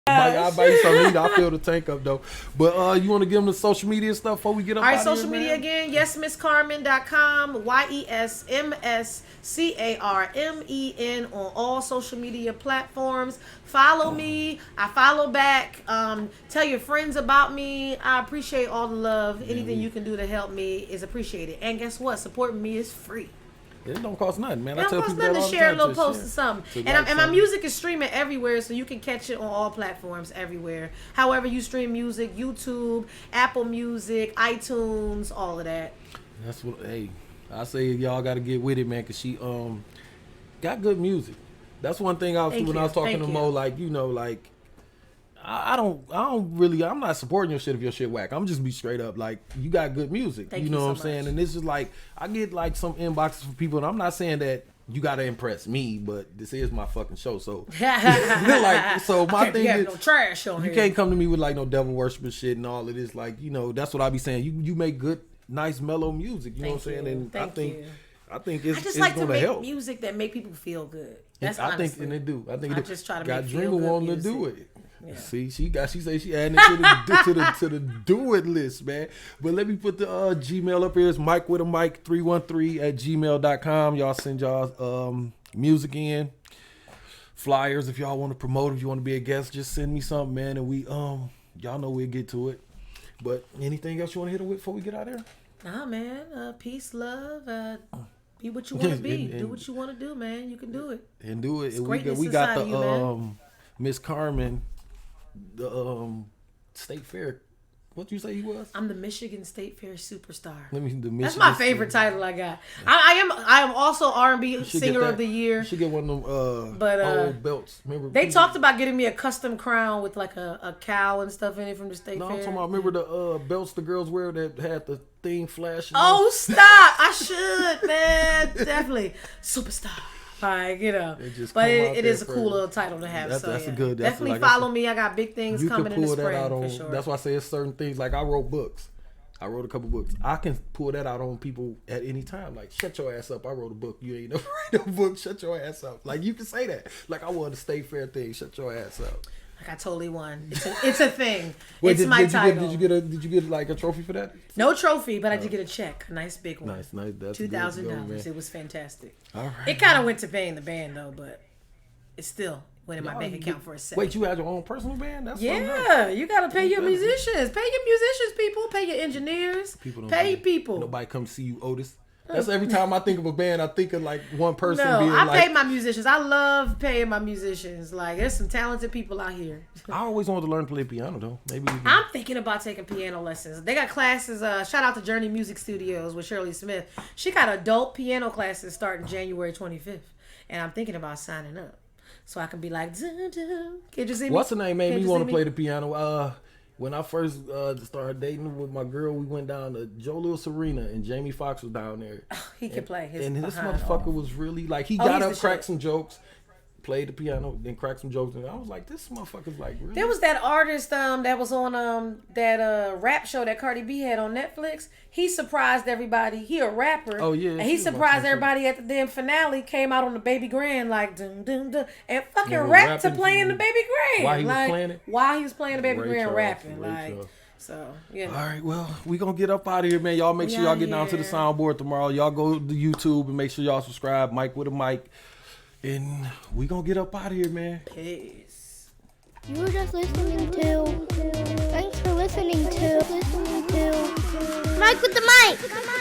I'll buy you some meat. I'll fill the tank up though. But you want to give them the social media stuff before we get up? all right, out of social here, media man? again. YesMissCarmen.com. YesMSCarmen on all social media platforms. Follow me. I follow back. Tell your friends about me. I appreciate all the love. Anything you can do to help me is appreciated. And guess what? Supporting me is free. It don't cost nothing, man. It I tell don't cost people nothing that to all share a the little time. post or Just something. to And, like and my something. music is streaming everywhere, so you can catch it on all platforms everywhere. However you stream music, YouTube, Apple Music, iTunes, all of that. That's what. Hey, I say y'all got to get with it, man, cause she got good music. That's one thing I was Thank when you. I was talking Thank to you. Mo, like like I don't really. I'm not supporting your shit if your shit whack. I'm just be straight up like you got good music. Thank you you know so what I'm saying? much. And this is like I get like some inboxes from people, and I'm not saying that you got to impress me, but this is my fucking show, so like so my thing You is. no trash on You here. can't come to me with like no devil worshiping shit and all of this. Like, that's what I be saying. You make good, nice, mellow music. You know what I'm saying? And Thank you. I think it's I just it's like to gonna make help. music that make people feel good. That's I think honestly. and they do. I think I it do. just try to got make feel Dreamer good wanting to do music. it. Yeah. See, she say she adding it to the do it list, man. But let me put the Gmail up here. It's Mike with a Mike 313@gmail.com. Y'all send y'all music in, flyers if y'all want to promote. If you want to be a guest, just send me something, man. And we y'all know we'll get to it. But anything else you want to hit them with before we get out of here? Nah, man. Peace, love. Be what you want to be. And- Do what you want to do, man. You can do it. And do it. It's And greatness we got inside the of you, man. Ms Carmen, the State Fair. What you say he was? I'm the Michigan State Fair superstar. Let me the That's Michigan my State- favorite title I got. I am also R&B You should singer get that. of the year. You should get one of them But, old belts. Remember They people- talked about getting me a custom crown with like a cow and stuff in it from the State No, Fair. I'm talking about remember the belts the girls wear that had the thing flashing. Oh, stop! I should, man. Definitely. Superstar. Like, It just but come out it is a there cool for- little title to have. That's- So that's a yeah. good- that's Definitely like I follow said, me. I got big things you coming could in the pull that spring out on. for sure. That's why I say it's certain things like I wrote books. I wrote a couple books. I can pull that out on people at any time. Like, shut your ass up. I wrote a book. You ain't never write no book. Shut your ass up. Like, you can say that. Like, I won the State Fair thing. Shut your ass up. Like, I totally won. It's a thing. Wait, it's my title. Did you get like a trophy for that? No trophy, but I did get a check. A nice big one. Nice. That's $2,000. It was fantastic. All right. It kind of went to paying the band though, but it still went in my bank account for a second. Wait, you had your own personal band? That's yeah. You gotta pay your musicians. Pay your musicians, people. Pay your engineers. Pay people. Nobody come see you, Otis. That's every time I think of a band, I think of like one person No, being I like. pay my musicians. I love paying my musicians. Like, there's some talented people out here. I always wanted to learn to play piano though. Maybe we can... I'm thinking about taking piano lessons. They got classes. Shout out to Journey Music Studios with Shirley Smith. She got adult piano classes starting January 25th, and I'm thinking about signing up so I can be like, dun, dun. Can you see me? What's the name? Made Can't me you want see to me? play the piano. When I first started dating with my girl, we went down to Joe Louis Arena, and Jamie Foxx was down there. He can play his and this behind motherfucker off. was really like, he got he's up, the cracked shit. some jokes, played the piano, then cracked some jokes, and I was like, this motherfucker's like really. There was that artist that was on that rap show that Cardi B had on Netflix. He surprised everybody. He a rapper. Oh, yeah, And she he was surprised watching everybody at the damn finale. Came out on the Baby Grand like dun dun dun and fucking Yeah, rapped to rapping playing the Baby Grand. while he was like, playing it? While he was playing the Baby Ray Grand Charles, rapping. Ray Like Charles. so, you know. All right, well, we gonna get up out of here, man. Y'all make We sure y'all out get down to the here. soundboard tomorrow. Y'all go to YouTube and make sure y'all subscribe. Mike with a mic, and we gonna get up out of here, man. Peace. You were just listening to. Thanks for listening to. Mike with the mic.